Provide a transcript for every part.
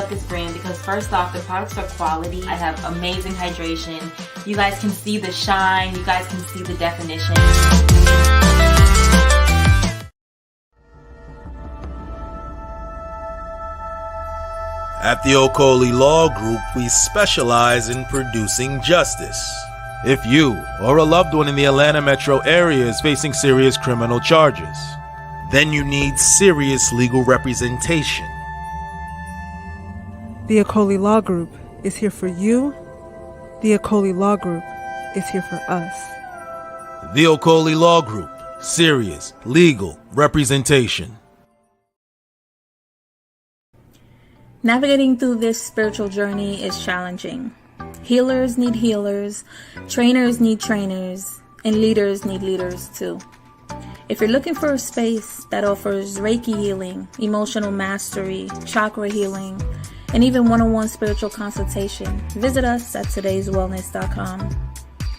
love this brand because first off, the products are quality. I have amazing hydration. You guys can see the shine. You guys can see the definition. At the Okoli Law Group, we specialize in producing justice. If you or a loved one in the Atlanta metro area is facing serious criminal charges, then you need serious legal representation. The Okoli Law Group is here for you. The Okoli Law Group is here for us. The Okoli Law Group, serious legal representation. Navigating through this spiritual journey is challenging. Healers need healers, trainers need trainers, and leaders need leaders too. If you're looking for a space that offers Reiki healing, emotional mastery, chakra healing, and even one-on-one spiritual consultation, visit us at todayswellness.com.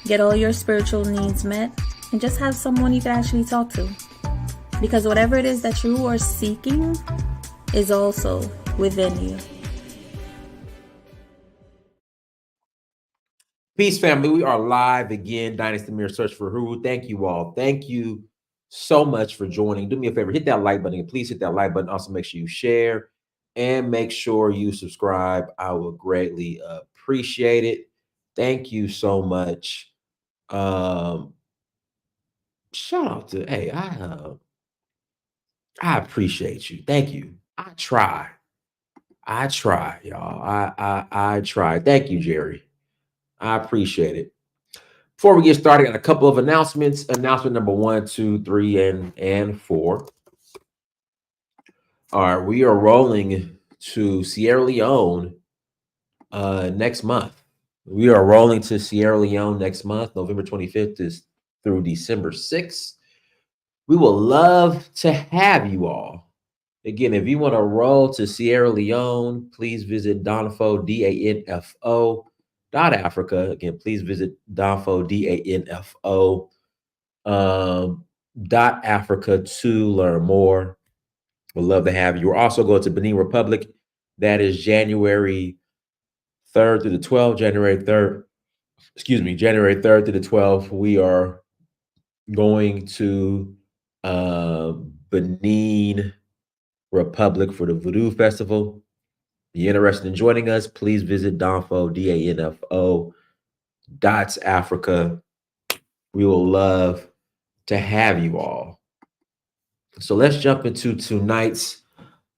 Get all your spiritual needs met and just have someone you can actually talk to. Because whatever it is that you are seeking is also within you. Peace, family. We are live again. Dynasty Mirror Search for Who. Thank you all. Thank you so much for joining. Do me a favor, hit that like button. Please hit that like button. Also, make sure you share and make sure you subscribe. I will greatly appreciate it. Thank you so much. Shout out to, hey, I appreciate you. Thank you. I try, y'all. I try. Thank you, Jerry. I appreciate it. Before we get started, I got a couple of announcements. Announcement number 1, 2, 3, and 4. All right, we are rolling to Sierra Leone next month. We are rolling to Sierra Leone next month, November 25th is through December 6th. We will love to have you all. Again, if you want to roll to Sierra Leone, please visit Danfo, DANFO.Africa. Again, please visit Danfo, DANFO.Africa to learn more. We'd love to have you. We're also going to Benin Republic. That is January 3rd through the 12th. January 3rd through the 12th. We are going to Benin Republic for the Voodoo Festival. If you're interested in joining us, please visit Danfo, DANFO.Africa. We will love to have you all. So let's jump into tonight's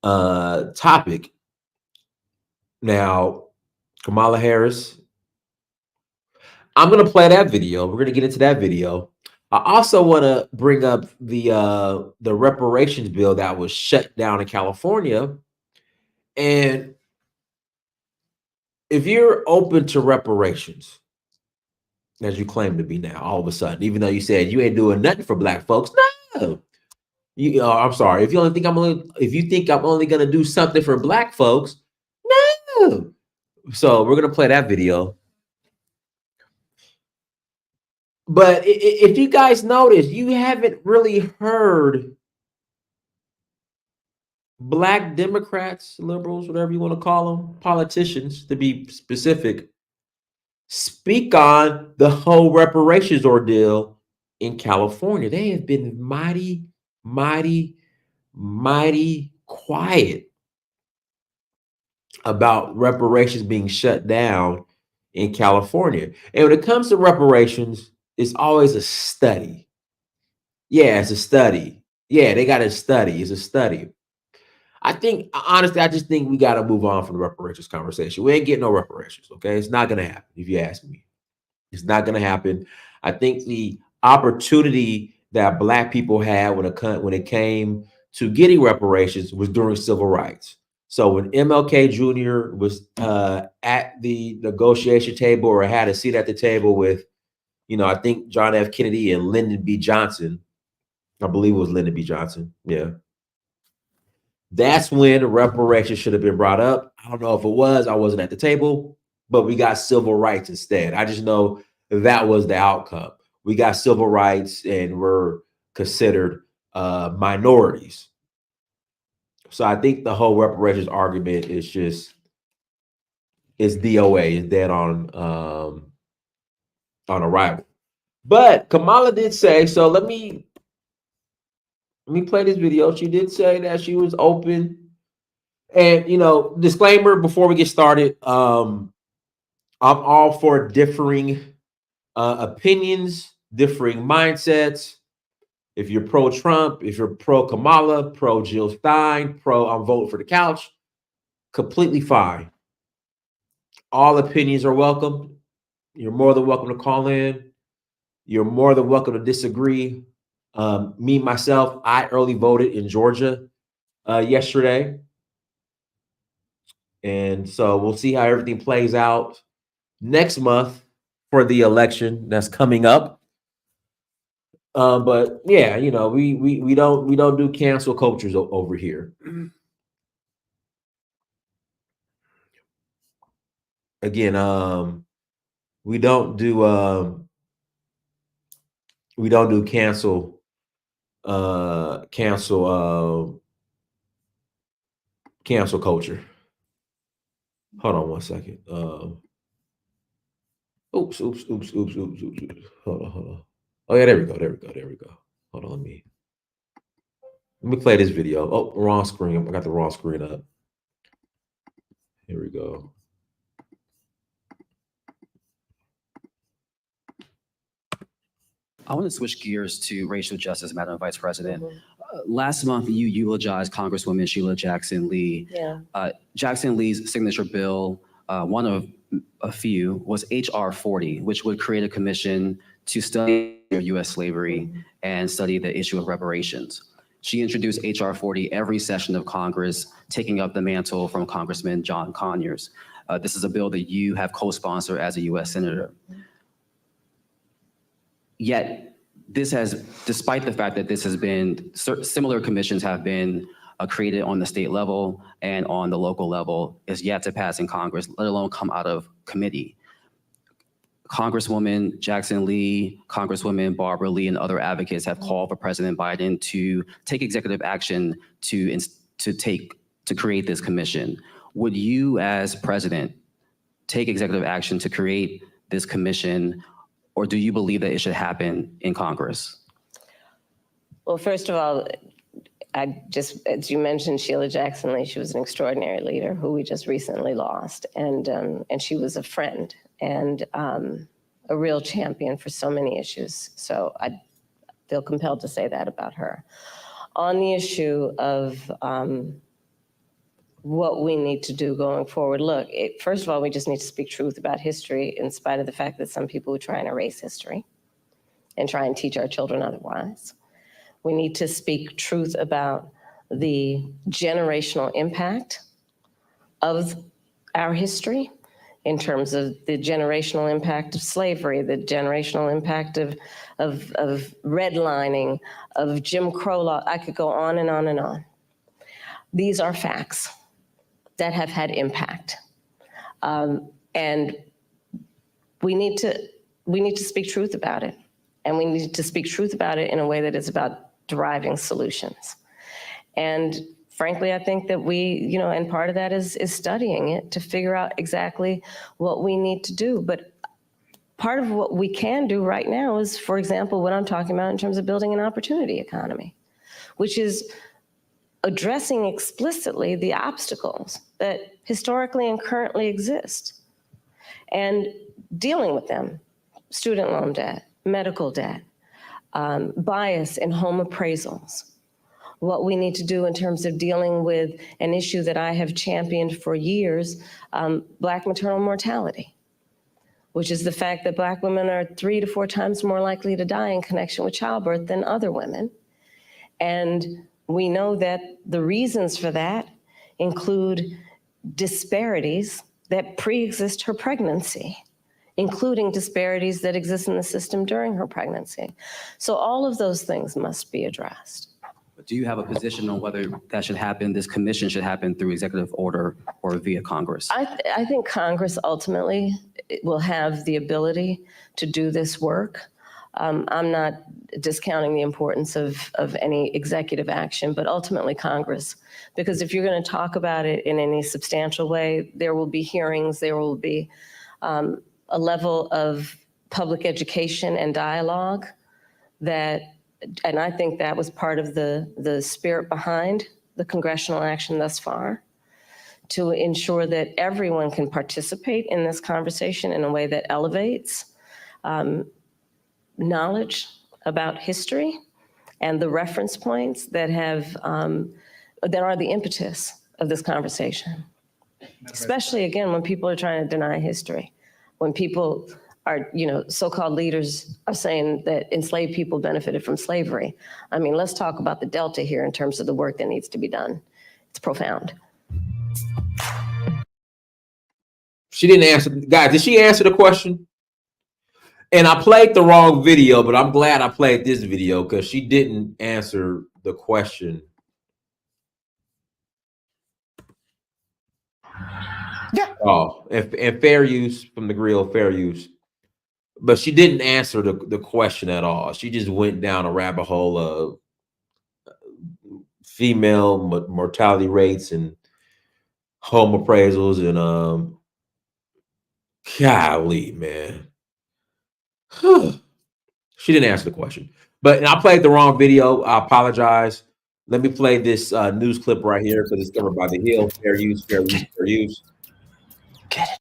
topic. Now, Kamala Harris, I'm going to play that video. We're going to get into that video. I also want to bring up the reparations bill that was shut down in California. And if you're open to reparations, as you claim to be now, all of a sudden, even though you said you ain't doing nothing for Black folks, no. I'm sorry. If you think I'm only going to do something for Black folks, no. So we're going to play that video. But if you guys notice, you haven't really heard Black Democrats, liberals, whatever you want to call them, politicians to be specific, speak on the whole reparations ordeal in California. They have been mighty, mighty, mighty quiet about reparations being shut down in California. And when it comes to reparations, it's always a study. Yeah, it's a study. Yeah, they got to study. It's a study. I just think we got to move on from the reparations conversation. We ain't getting no reparations, okay? It's not going to happen, if you ask me. It's not going to happen. I think the opportunity that Black people had when it came to getting reparations was during civil rights. So when MLK Jr. was at the negotiation table or had a seat at the table with, I think John F. Kennedy and Lyndon B. Johnson, I believe it was Lyndon B. Johnson. Yeah. That's when reparations should have been brought up. I don't know if it was. I wasn't at the table, but we got civil rights instead. I just know that was the outcome. We got civil rights and we're considered minorities. So I think the whole reparations argument is just is DOA, is dead on arrival. But Kamala did say, so let me play this video. She did say that she was open. And, you know, disclaimer before we get started, I'm all for differing opinions, differing mindsets. If you're pro-Trump, if you're pro-Kamala, pro-Jill Stein, I'm voting for the couch, completely fine. All opinions are welcome. You're more than welcome to call in. You're more than welcome to disagree. Me, myself, I early voted in Georgia yesterday. And so we'll see how everything plays out next month for the election that's coming up. But yeah, you know, we don't do cancel cultures over here. Again, we don't do cancel culture. Hold on one second. Oops. Hold on. Oh yeah, there we go. Hold on, let me play this video. Oh, wrong screen. I got the wrong screen up. Here we go. I want to switch gears to racial justice, Madam Vice President. Last month, you eulogized Congresswoman Sheila Jackson Lee. Yeah. Jackson Lee's signature bill, one of a few, was H.R. 40, which would create a commission to study U.S. slavery and study the issue of reparations. She introduced H.R. 40 every session of Congress, taking up the mantle from Congressman John Conyers. This is a bill that you have co-sponsored as a U.S. Senator. Yet, this has, despite the fact that this has been, similar commissions have been created on the state level and on the local level, is yet to pass in Congress, let alone come out of committee. Congresswoman Jackson Lee, Congresswoman Barbara Lee, and other advocates have called for President Biden to take executive action to create this commission. Would you, as president, take executive action to create this commission, or do you believe that it should happen in Congress? Well, first of all, as you mentioned, Sheila Jackson Lee, she was an extraordinary leader who we just recently lost, and she was a friend and a real champion for so many issues. So I feel compelled to say that about her. On the issue of what we need to do going forward, look, first of all, we just need to speak truth about history, in spite of the fact that some people try and erase history and try and teach our children otherwise. We need to speak truth about the generational impact of our history, in terms of the generational impact of slavery, the generational impact of redlining, of Jim Crow law. I could go on and on and on. These are facts that have had impact. And we need to speak truth about it. And we need to speak truth about it in a way that is about deriving solutions. And frankly, I think that and part of that is studying it to figure out exactly what we need to do. But part of what we can do right now is, for example, what I'm talking about in terms of building an opportunity economy, which is addressing explicitly the obstacles that historically and currently exist and dealing with them: student loan debt, medical debt, bias in home appraisals. What we need to do in terms of dealing with an issue that I have championed for years, Black maternal mortality, which is the fact that Black women are 3 to 4 times more likely to die in connection with childbirth than other women. And we know that the reasons for that include disparities that pre-exist her pregnancy, including disparities that exist in the system during her pregnancy. So all of those things must be addressed. But do you have a position on whether that should happen, this commission should happen through executive order or via Congress? I think Congress ultimately will have the ability to do this work. I'm not discounting the importance of any executive action, but ultimately Congress. Because if you're going to talk about it in any substantial way, there will be hearings, there will be a level of public education and dialogue that, and I think that was part of the spirit behind the congressional action thus far, to ensure that everyone can participate in this conversation in a way that elevates knowledge about history and the reference points that have that are the impetus of this conversation. Especially again when people are trying to deny history, when people are, so-called leaders are saying that enslaved people benefited from slavery. I mean, let's talk about the Delta here in terms of the work that needs to be done. It's profound. She didn't answer. Guys, did she answer the question? And I played the wrong video, but I'm glad I played this video because she didn't answer the question. Yeah. Oh, and fair use from the grill, fair use. But she didn't answer the question at all. She just went down a rabbit hole of female mortality rates and home appraisals and golly, man. She didn't answer the question. But I played the wrong video. I apologize. Let me play this news clip right here because it's covered by the Hill. Fair use, fair use, fair use. Get it.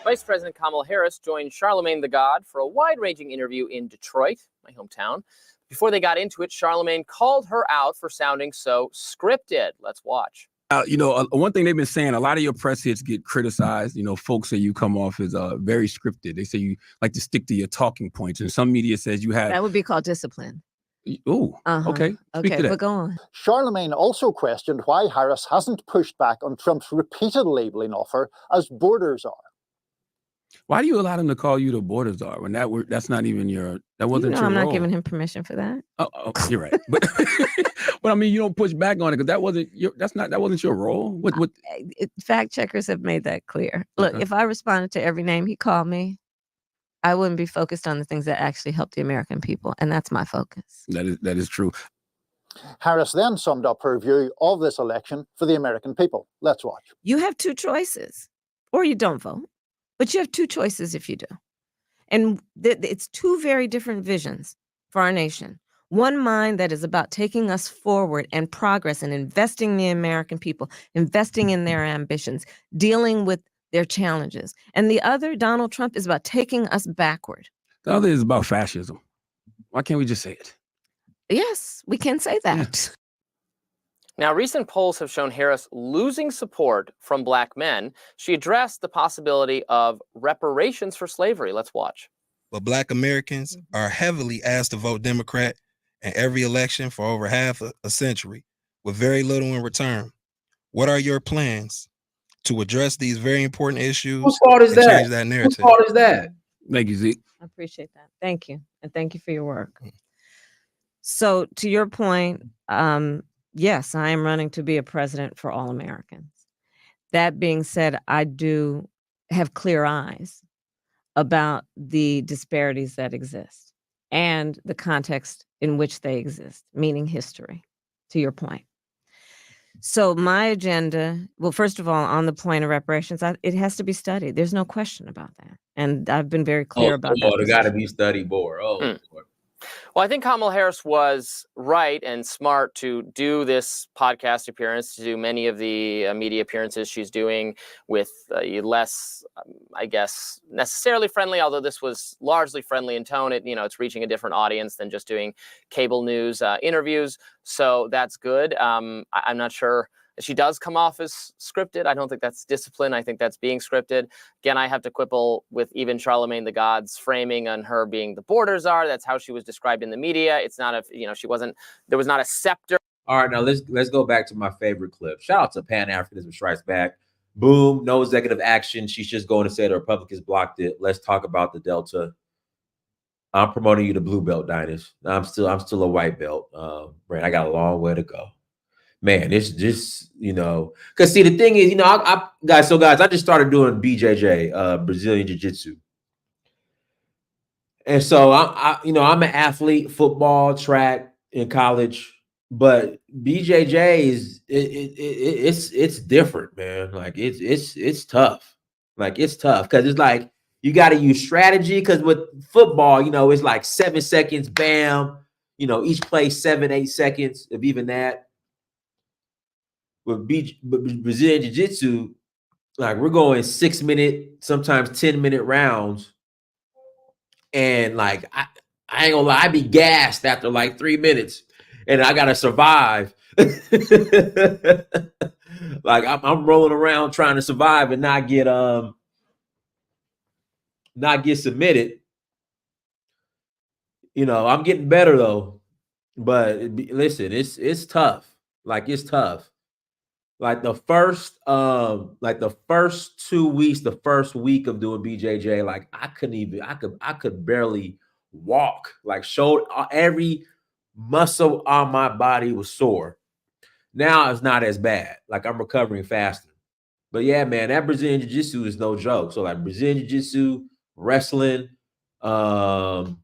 Vice President Kamala Harris joined Charlemagne the God for a wide-ranging interview in Detroit, my hometown. Before they got into it, Charlemagne called her out for sounding so scripted. Let's watch. One thing they've been saying, a lot of your press hits get criticized. Folks say you come off as very scripted. They say you like to stick to your talking points. And some media says you have... That would be called discipline. Oh, okay. Speak to that. But go on. Charlemagne also questioned why Harris hasn't pushed back on Trump's repeated labeling offer as border czar. Why do you allow them to call you the border czar when that's not even that wasn't your I'm role? not giving him permission for that. Oh, you're right. But but I mean, you don't push back on it because that wasn't your role. What? Fact checkers have made that clear. Look, Okay. if I responded to every name he called me, I wouldn't be focused on the things that actually help the American people, and that's my focus. That is true. Harris then summed up her view of this election for the American people. Let's watch. You have two choices, or you don't vote, but you have two choices if you do. And it's two very different visions for our nation. One mind that is about taking us forward and progress and investing in the American people, investing in their ambitions, dealing with their challenges. And the other, Donald Trump, is about taking us backward. The other is about fascism. Why can't we just say it? Yes, we can say that. Now, recent polls have shown Harris losing support from Black men. She addressed the possibility of reparations for slavery. Let's watch. But Black Americans are heavily asked to vote Democrat in every election for over half a century, with very little in return. What are your plans to address these very important issues? Whose fault is and that? change that narrative? Whose fault is that? Thank you, Zeke. I appreciate that. Thank you. And thank you for your work. So to your point, yes, I am running to be a president for all Americans. That being said, I do have clear eyes about the disparities that exist and the context in which they exist, meaning history, to your point. So my agenda, well, first of all, on the point of reparations, it has to be studied. There's no question about that. And I've been very clear about that. Oh, it got to be studied more. Well, I think Kamala Harris was right and smart to do this podcast appearance, to do many of the media appearances she's doing with less, I guess, necessarily friendly, although this was largely friendly in tone. It's reaching a different audience than just doing cable news interviews. So that's good. I'm not sure. She does come off as scripted. I don't think that's discipline. I think that's being scripted. Again, I have to quibble with even Charlemagne the God's framing on her being the border czar. That's how she was described in the media. It's not there was not a scepter. All right, now let's go back to my favorite clip. Shout out to Pan-Africanism Strikes Back. Boom, no executive action. She's just going to say the Republicans blocked it. Let's talk about the Delta. I'm promoting you to blue belt, Dinus. I'm still a white belt. Brand, I got a long way to go. man, it's just, because see, the thing is, guys, I just started doing BJJ, Brazilian Jiu-Jitsu. And so I'm an athlete, football, track in college, but BJJ is it's different, man. Like it's tough. Like it's tough because it's like you got to use strategy. Because with football, it's like 7 seconds, bam. Each play 7-8 seconds, if even that. With Brazilian Jiu-Jitsu, like we're going 6-minute, sometimes 10-minute rounds. And like I ain't gonna lie, I be gassed after like 3 minutes, and I gotta survive. Like I'm rolling around trying to survive and not get submitted. I'm getting better though, but listen, it's tough. Like it's tough. Like the first 2 weeks, the first week of doing BJJ, like I could barely walk. Like every muscle on my body was sore. Now it's not as bad. Like I'm recovering faster. But yeah, man, that Brazilian Jiu-Jitsu is no joke. So like Brazilian Jiu-Jitsu, wrestling, judo,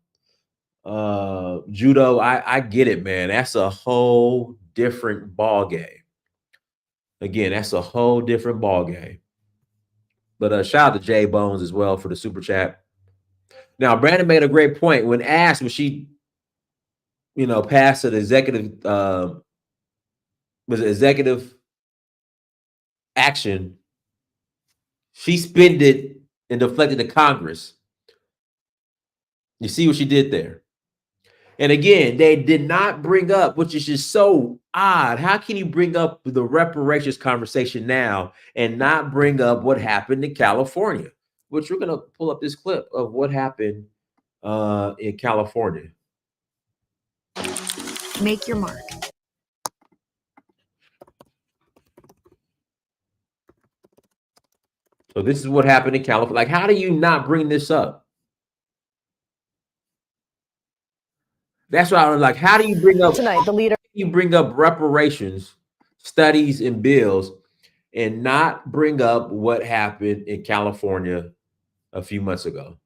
I get it, man. That's a whole different ball game. Again, that's a whole different ball game. But shout out to Jay Bones as well for the super chat. Now, Brandon made a great point when asked when she, passed an executive action. She spent it and deflected to Congress. You see what she did there? And again, they did not bring up, which is just so odd. How can you bring up the reparations conversation now and not bring up what happened in California? Which we're going to pull up this clip of what happened in California. Make your mark. So this is what happened in California. Like, how do you not bring this up? That's why I was like, how do you bring up Tonight, the leader. You bring up reparations, studies, and bills, and not bring up what happened in California a few months ago?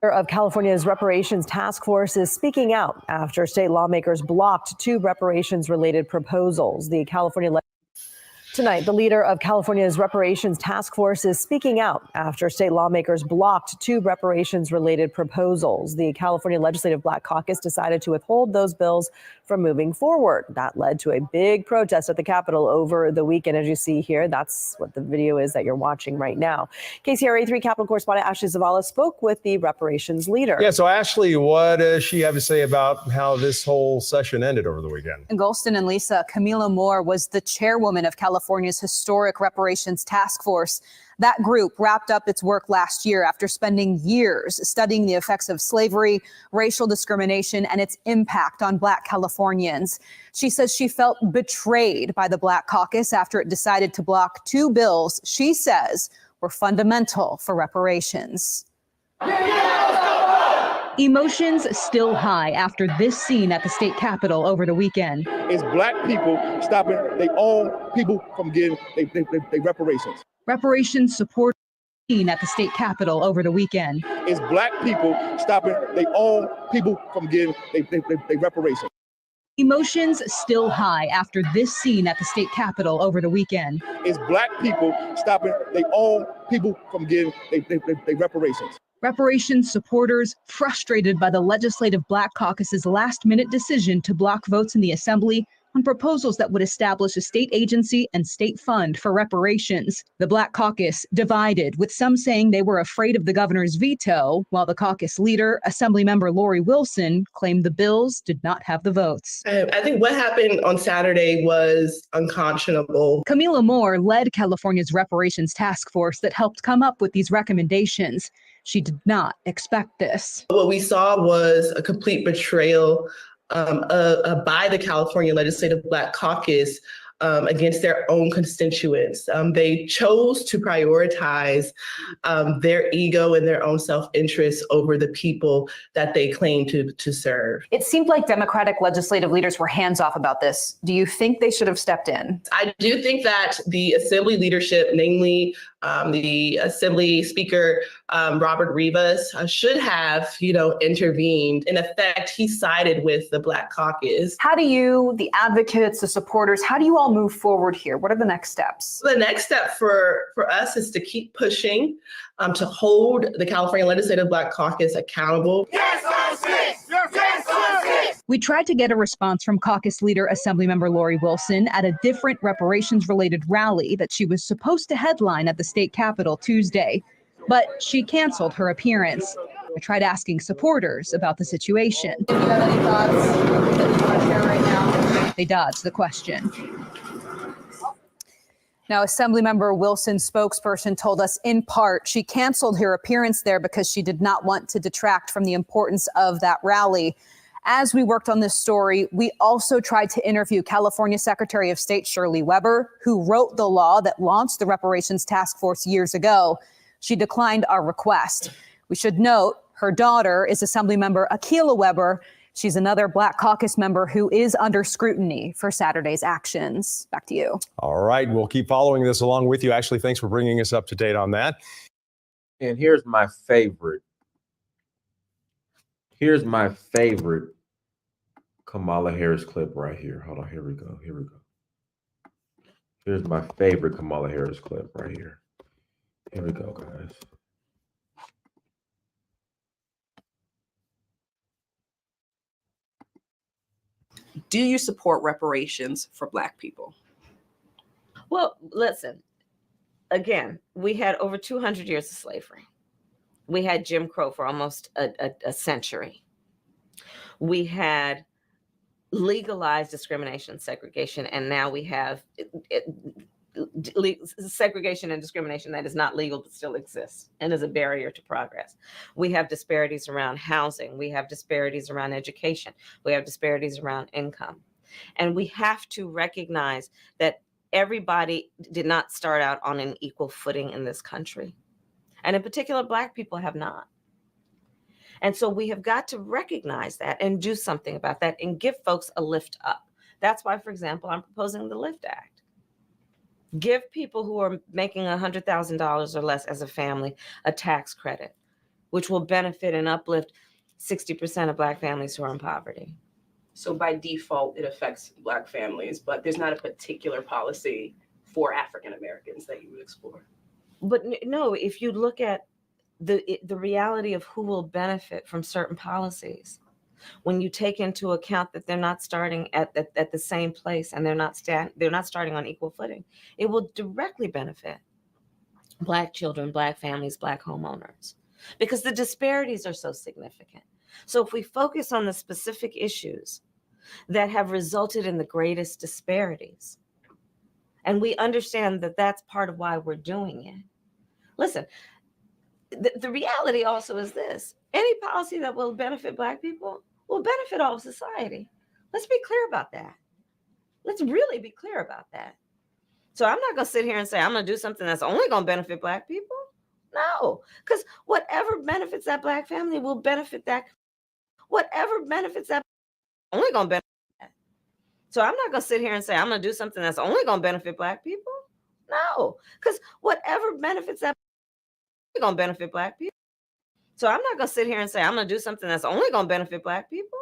Of California's reparations task force is speaking out after state lawmakers blocked 2 reparations-related proposals. Tonight, the leader of California's reparations task force is speaking out after state lawmakers blocked 2 reparations-related proposals. The California Legislative Black Caucus decided to withhold those bills from moving forward. That led to a big protest at the Capitol over the weekend, as you see here. That's what the video is that you're watching right now. KCRA 3 Capitol correspondent Ashley Zavala spoke with the reparations leader. Yeah, so Ashley, what does she have to say about how this whole session ended over the weekend? And Golston and Lisa, Kamala Moore was the chairwoman of California's historic reparations task force. That group wrapped up its work last year after spending years studying the effects of slavery, racial discrimination, and its impact on Black Californians. She says she felt betrayed by the Black Caucus after it decided to block 2 bills she says were fundamental for reparations. Emotions still high after this scene at the state capitol over the weekend. It's Black people stopping their own people from getting their reparations. Reparations support scene at the state capitol over the weekend. It's Black people stopping their own people from getting their reparations. Emotions still high after this scene at the state capitol over the weekend. It's Black people stopping their own people from getting their reparations. Reparations supporters frustrated by the Legislative Black Caucus's last-minute decision to block votes in the Assembly on proposals that would establish a state agency and state fund for reparations. The Black Caucus divided, with some saying they were afraid of the governor's veto, while the caucus leader, Assemblymember Lori Wilson, claimed the bills did not have the votes. I think what happened on Saturday was unconscionable. Kamala Moore led California's reparations task force that helped come up with these recommendations. She did not expect this. What we saw was a complete betrayal by the California Legislative Black Caucus against their own constituents. They chose to prioritize their ego and their own self-interest over the people that they claim to serve. It seemed like Democratic legislative leaders were hands-off about this. Do you think they should have stepped in? I do think that the Assembly leadership, namely the Assembly Speaker Robert Rivas, should have, intervened. In effect, he sided with the Black Caucus. How do you, the advocates, the supporters, how do you all move forward here? What are the next steps? The next step for us is to keep pushing to hold the California Legislative Black Caucus accountable. We tried to get a response from caucus leader Assemblymember Lori Wilson at a different reparations-related rally that she was supposed to headline at the state capitol Tuesday, but she canceled her appearance. I tried asking supporters about the situation. Do you have any thoughts that you want to share right now? They dodged the question. Now, Assemblymember Wilson's spokesperson told us in part she canceled her appearance there because she did not want to detract from the importance of that rally. As we worked on this story, we also tried to interview California Secretary of State Shirley Weber, who wrote the law that launched the Reparations Task Force years ago. She declined our request. We should note her daughter is Assemblymember Akilah Weber. She's another Black Caucus member who is under scrutiny for Saturday's actions. Back to you. All right. We'll keep following this along with you. Ashley, thanks for bringing us up to date on that. And here's my favorite Kamala Harris clip right here. Hold on. Here we go. Here's my favorite Kamala Harris clip right here. Here we go, guys. Do you support reparations for Black people? Well, listen, again, we had over 200 years of slavery. We had Jim Crow for almost a century. We had legalized discrimination and segregation, and now we have segregation and discrimination that is not legal but still exists and is a barrier to progress. We have disparities around housing. We have disparities around education. We have disparities around income. And we have to recognize that everybody did not start out on an equal footing in this country. And in particular, Black people have not. And so we have got to recognize that and do something about that and give folks a lift up. That's why, for example, I'm proposing the LIFT Act. Give people who are making $100,000 or less as a family a tax credit, which will benefit and uplift 60% of Black families who are in poverty. So by default, it affects Black families, but there's not a particular policy for African Americans that you would explore. But no, if you look at the reality of who will benefit from certain policies, when you take into account that they're not starting at the same place and they're not starting on equal footing, it will directly benefit Black children, Black families, Black homeowners, because the disparities are so significant. So if we focus on the specific issues that have resulted in the greatest disparities, and we understand that that's part of why we're doing it. Listen, the reality also is this: any policy that will benefit Black people will benefit all of society. Let's be clear about that. Let's really be clear about that. So I'm not going to sit here and say I'm going to do something that's only going to benefit Black people. No, because whatever benefits that Black family will benefit that. Whatever benefits that only going to benefit that. So I'm not going to sit here and say I'm going to do something that's only going to benefit Black people. No, because whatever benefits that going to benefit Black people. So I'm not going to sit here and say I'm going to do something that's only going to benefit Black people.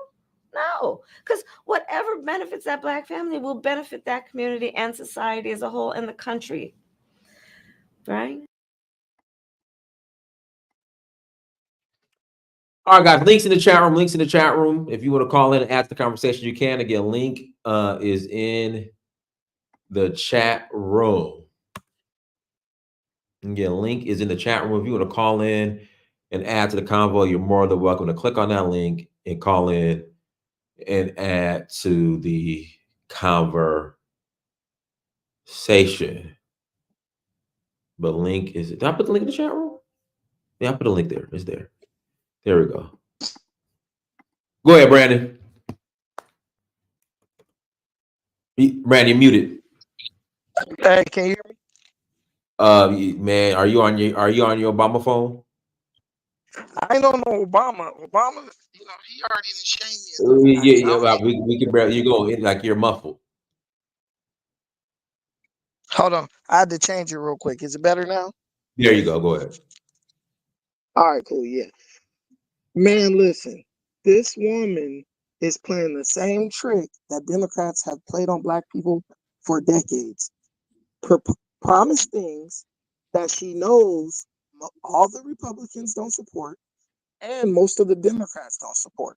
No, because whatever benefits that Black family will benefit that community and society as a whole and the country. Right? All right, guys, links in the chat room. If you want to call in and add to the conversation, you can. Again, link is in the chat room. Again, link is in the chat room. If you want to call in and add to the convo, you're more than welcome to click on that link and call in and add to the conversation. But link is, did I put the link in the chat room? Yeah, I put a link there. It's there. There we go. Go ahead, Brandon. Brandon, you're muted. Hey, can you hear me? Man, are you on your Obama phone? I ain't on no Obama. Obama, he already done shamed me enough. Yeah, well, we can barely. You go in like you're muffled. Hold on. I had to change it real quick. Is it better now? There you go. Go ahead. All right, cool. Yeah. Man, listen. This woman is playing the same trick that Democrats have played on black people for decades. Promise things that she knows all the Republicans don't support and most of the Democrats don't support.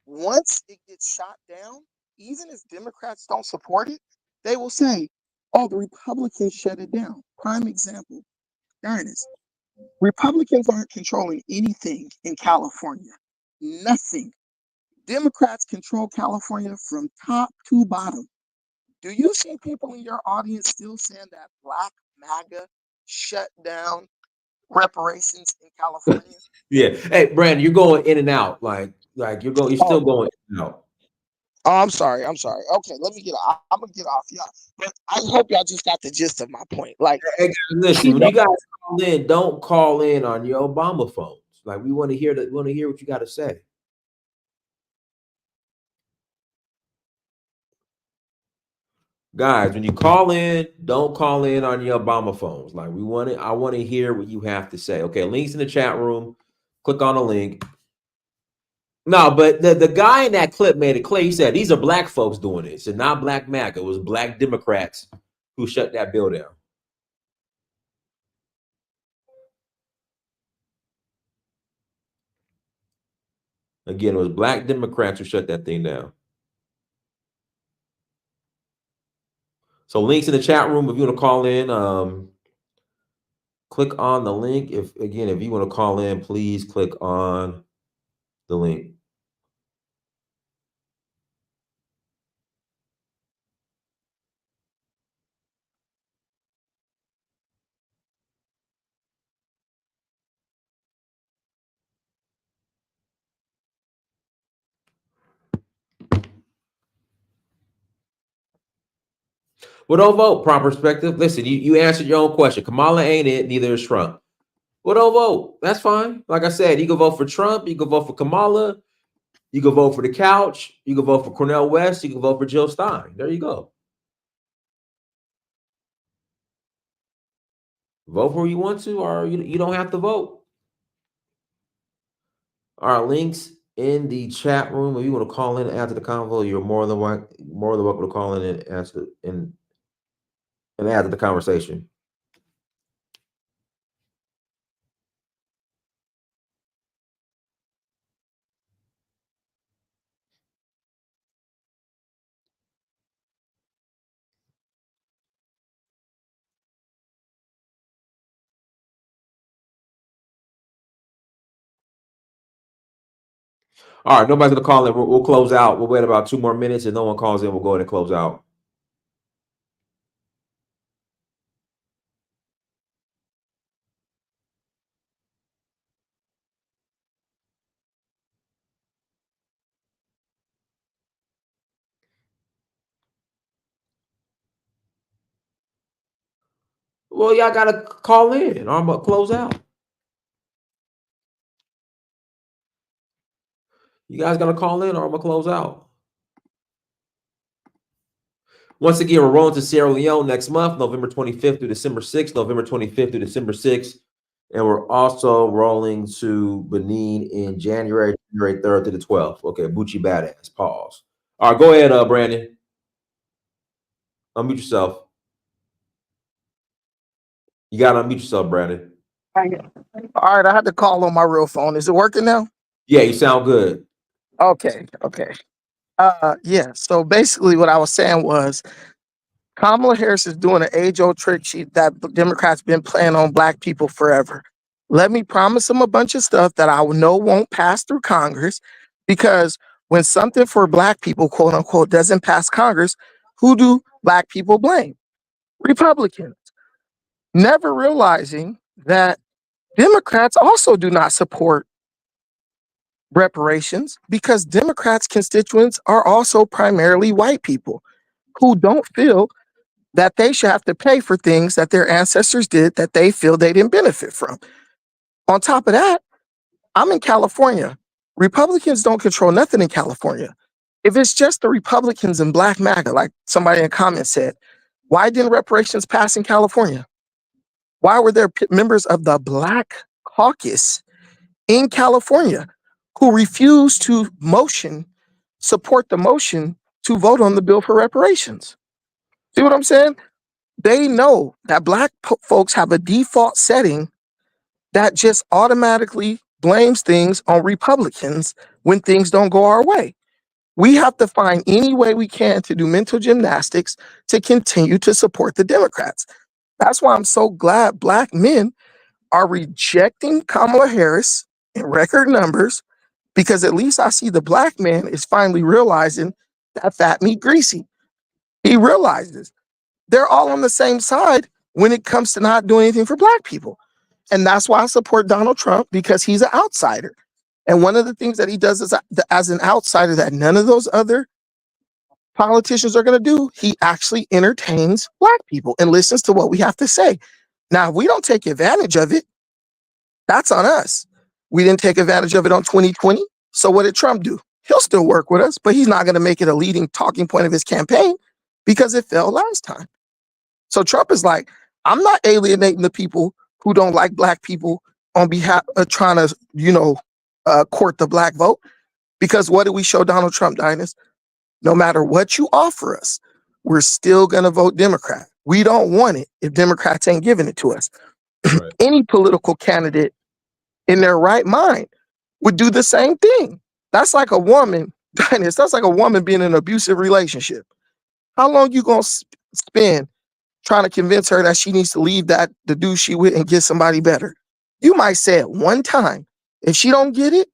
Once it gets shot down, even if Democrats don't support it, they will say, oh, the Republicans shut it down. Prime example, Ernest. Republicans aren't controlling anything in California. Nothing. Democrats control California from top to bottom. Do you see people in your audience still saying that Black MAGA shut down reparations in California? Yeah. Hey, Brandon, you're going in and out. Like you're still going in and out. Oh, I'm sorry. Okay, let me get off. I'm gonna get off y'all. But I hope y'all just got the gist of my point. Like, Hey, guys, listen, when you guys call in, don't call in on your Obama phones. Like we want to hear that. We want to hear what you got to say. Guys, when you call in, don't call in on your Obama phones. Like I want to hear what you have to say. Okay, links in the chat room. Click on the link. No, but the guy in that clip made it clear. He said these are black folks doing it. So not Black MAGA. It was black Democrats who shut that bill down. Again, it was black Democrats who shut that thing down. So links in the chat room if you want to call in. Click on the link. If you want to call in, please click on the link. Well, don't vote. Proper perspective. Listen, you answered your own question. Kamala ain't it. Neither is Trump. Well, don't vote. That's fine. Like I said, you can vote for Trump. You can vote for Kamala. You can vote for the couch. You can vote for Cornel West. You can vote for Jill Stein. There you go. Vote for who you want to, or you don't have to vote. All right, links in the chat room. If you want to call in and add to the convo, you're more than welcome to call in and answer and add to the conversation. All right, nobody's gonna call in. We'll close out. We'll wait about 2 more minutes. If no one calls in, we'll go ahead and close out. Well, y'all gotta call in, or I'm gonna close out. You guys gotta call in, or I'm gonna close out. Once again, we're rolling to Sierra Leone next month, November 25th through December 6th, November 25th through December 6th. And we're also rolling to Benin in January 3rd to the 12th. Okay, Bucci Badass. Pause. All right, go ahead, Brandon. Unmute yourself. You gotta unmute yourself, Brandon. All right, I had to call on my real phone. Is it working now? Yeah, you sound good. Okay. Yeah. So basically, what I was saying was Kamala Harris is doing an age-old trick that Democrats been playing on black people forever. Let me promise them a bunch of stuff that I know won't pass through Congress, because when something for black people, quote unquote, doesn't pass Congress, who do black people blame? Republicans. Never realizing that Democrats also do not support reparations, because Democrats' constituents are also primarily white people who don't feel that they should have to pay for things that their ancestors did that they feel they didn't benefit from. On top of that, I'm in California. Republicans don't control nothing in California. If it's just the Republicans and Black MAGA, like somebody in the comments said, why didn't reparations pass in California? Why were there members of the Black Caucus in California who refused to support the motion to vote on the bill for reparations? See what I'm saying? They know that Black folks have a default setting that just automatically blames things on Republicans when things don't go our way. We have to find any way we can to do mental gymnastics to continue to support the Democrats. That's why I'm so glad Black men are rejecting Kamala Harris in record numbers, because at least I see the Black man is finally realizing that fat meat greasy. He realizes they're all on the same side when it comes to not doing anything for Black people. And that's why I support Donald Trump, because he's an outsider. And one of the things that he does as an outsider that none of those other politicians are going to do, he actually entertains Black people and listens to what we have to say. Now, if we don't take advantage of it, that's on us. We didn't take advantage of it on 2020. So what did Trump do? He'll still work with us, but he's not going to make it a leading talking point of his campaign because it failed last time. So Trump is like, I'm not alienating the people who don't like Black people on behalf of trying to, court the Black vote. Because what did we show Donald Trump, Dinus? No matter what you offer us, we're still going to vote Democrat. We don't want it if Democrats ain't giving it to us. Right. Any political candidate in their right mind would do the same thing. That's like a woman, Dinus, that's like a woman being in an abusive relationship. How long you going to spend trying to convince her that she needs to leave the dude she with and get somebody better? You might say it one time. If she don't get it,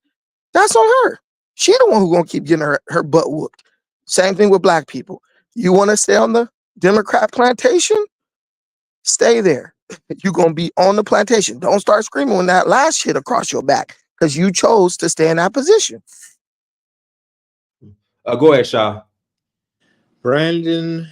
that's on her. She the one who gonna keep getting her butt whooped. Same thing with Black people. You want to stay on the Democrat plantation? Stay there. You're gonna be on the plantation. Don't start screaming when that last shit across your back, because you chose to stay in that position. Go ahead, Shaw. Brandon.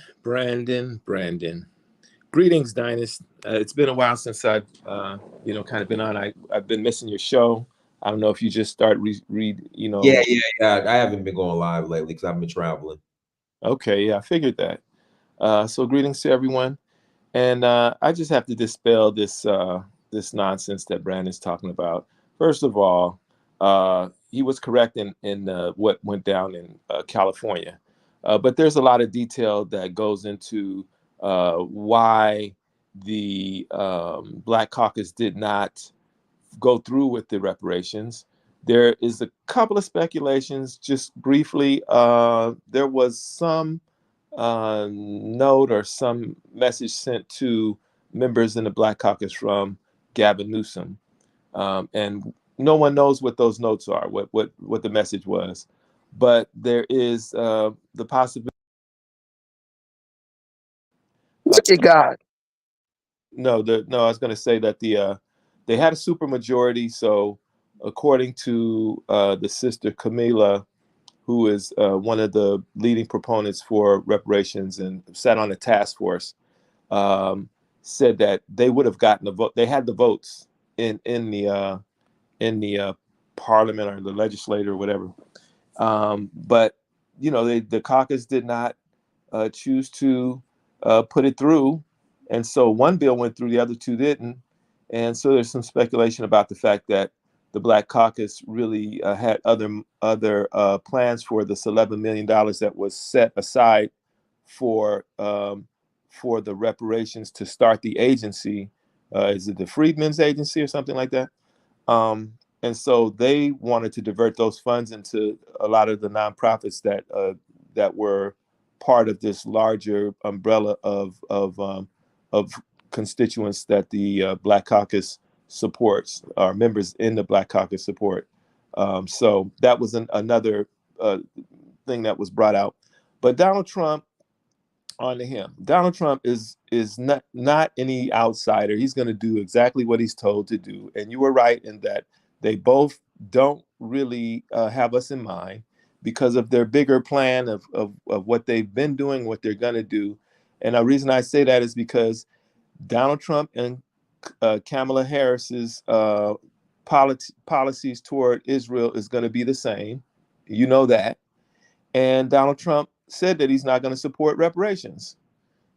Greetings, Dinus. It's been a while since I've, kind of been on. I've been missing your show. I don't know if you just start Yeah. I haven't been going live lately because I've been traveling. Okay, yeah, I figured that. So greetings to everyone. And I just have to dispel this nonsense that Brandon's talking about. First of all, he was correct in what went down in California. But there's a lot of detail that goes into why the Black Caucus did not go through with the reparations. There is a couple of speculations. Just briefly, there was some note or some message sent to members in the Black Caucus from Gavin Newsom, and no one knows what those notes are, what the message was, but there is the possibility. Look at God. No, I was going to say that they had a supermajority. So according to the sister Camila, who is one of the leading proponents for reparations and sat on a task force, said that they would have gotten the vote. They had the votes in the parliament or the legislature or whatever. But the caucus did not choose to put it through, and so one bill went through, the other two didn't. And so there's some speculation about the fact that the Black Caucus really had other plans for this $11 million that was set aside for the reparations to start the agency. Is it the Freedmen's Agency or something like that? And so they wanted to divert those funds into a lot of the nonprofits that were part of this larger umbrella of constituents that the Black Caucus supports, or members in the Black Caucus support. So that was another thing that was brought out. But Donald Trump, on to him. Donald Trump is not any outsider. He's going to do exactly what he's told to do. And you were right in that they both don't really have us in mind because of their bigger plan of what they've been doing, what they're going to do. And the reason I say that is because Donald Trump and Kamala Harris's policies toward Israel is going to be the same. You know that. And Donald Trump said that he's not going to support reparations.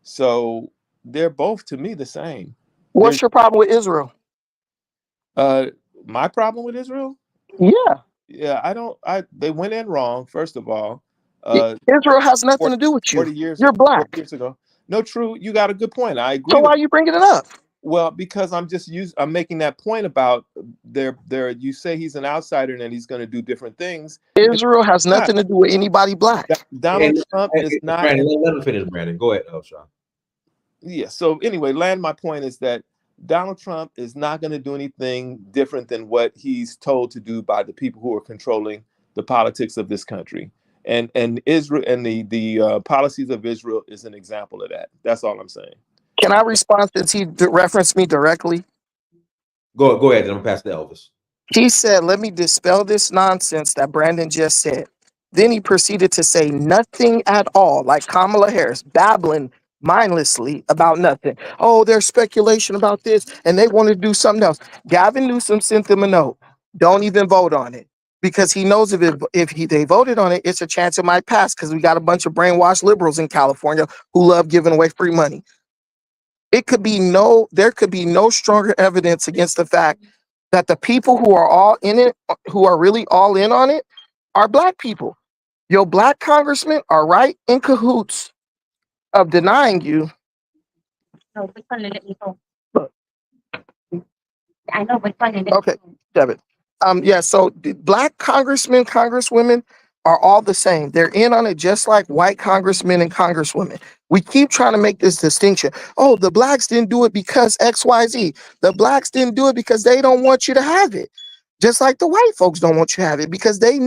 So they're both, to me, the same. What's your problem with Israel? My problem with Israel? Yeah. Yeah, they went in wrong, first of all. Israel has nothing to do with you. 40 years, You're 40 black. years ago. No, true. You got a good point. I agree. So why are you bringing it up? Well, because I'm making that point about you say he's an outsider and that he's going to do different things. Israel has nothing to do with anybody black. Donald Trump is not. Brandon, let him finish, Brandon. Go ahead, Sean. Yeah. So anyway, my point is that Donald Trump is not going to do anything different than what he's told to do by the people who are controlling the politics of this country. And Israel and the policies of Israel is an example of that. That's all I'm saying. Can I respond since he referenced me directly? Go ahead, and I'm past the Elvis. He said, let me dispel this nonsense that Brandon just said. Then he proceeded to say nothing at all, like Kamala Harris, babbling mindlessly about nothing. Oh, there's speculation about this, and they want to do something else. Gavin Newsom sent them a note. Don't even vote on it. Because he knows if they voted on it, it's a chance it might pass because we got a bunch of brainwashed liberals in California who love giving away free money. There could be no stronger evidence against the fact that the people who are all in it, who are really all in on it, are black people. Your black congressmen are right in cahoots of denying you. Look. I know, but okay, Devin. Yeah, so the black congressmen, congresswomen are all the same. They're in on it just like white congressmen and congresswomen. We keep trying to make this distinction. Oh, the blacks didn't do it because XYZ. The blacks didn't do it because they don't want you to have it. Just like the white folks don't want you to have it because they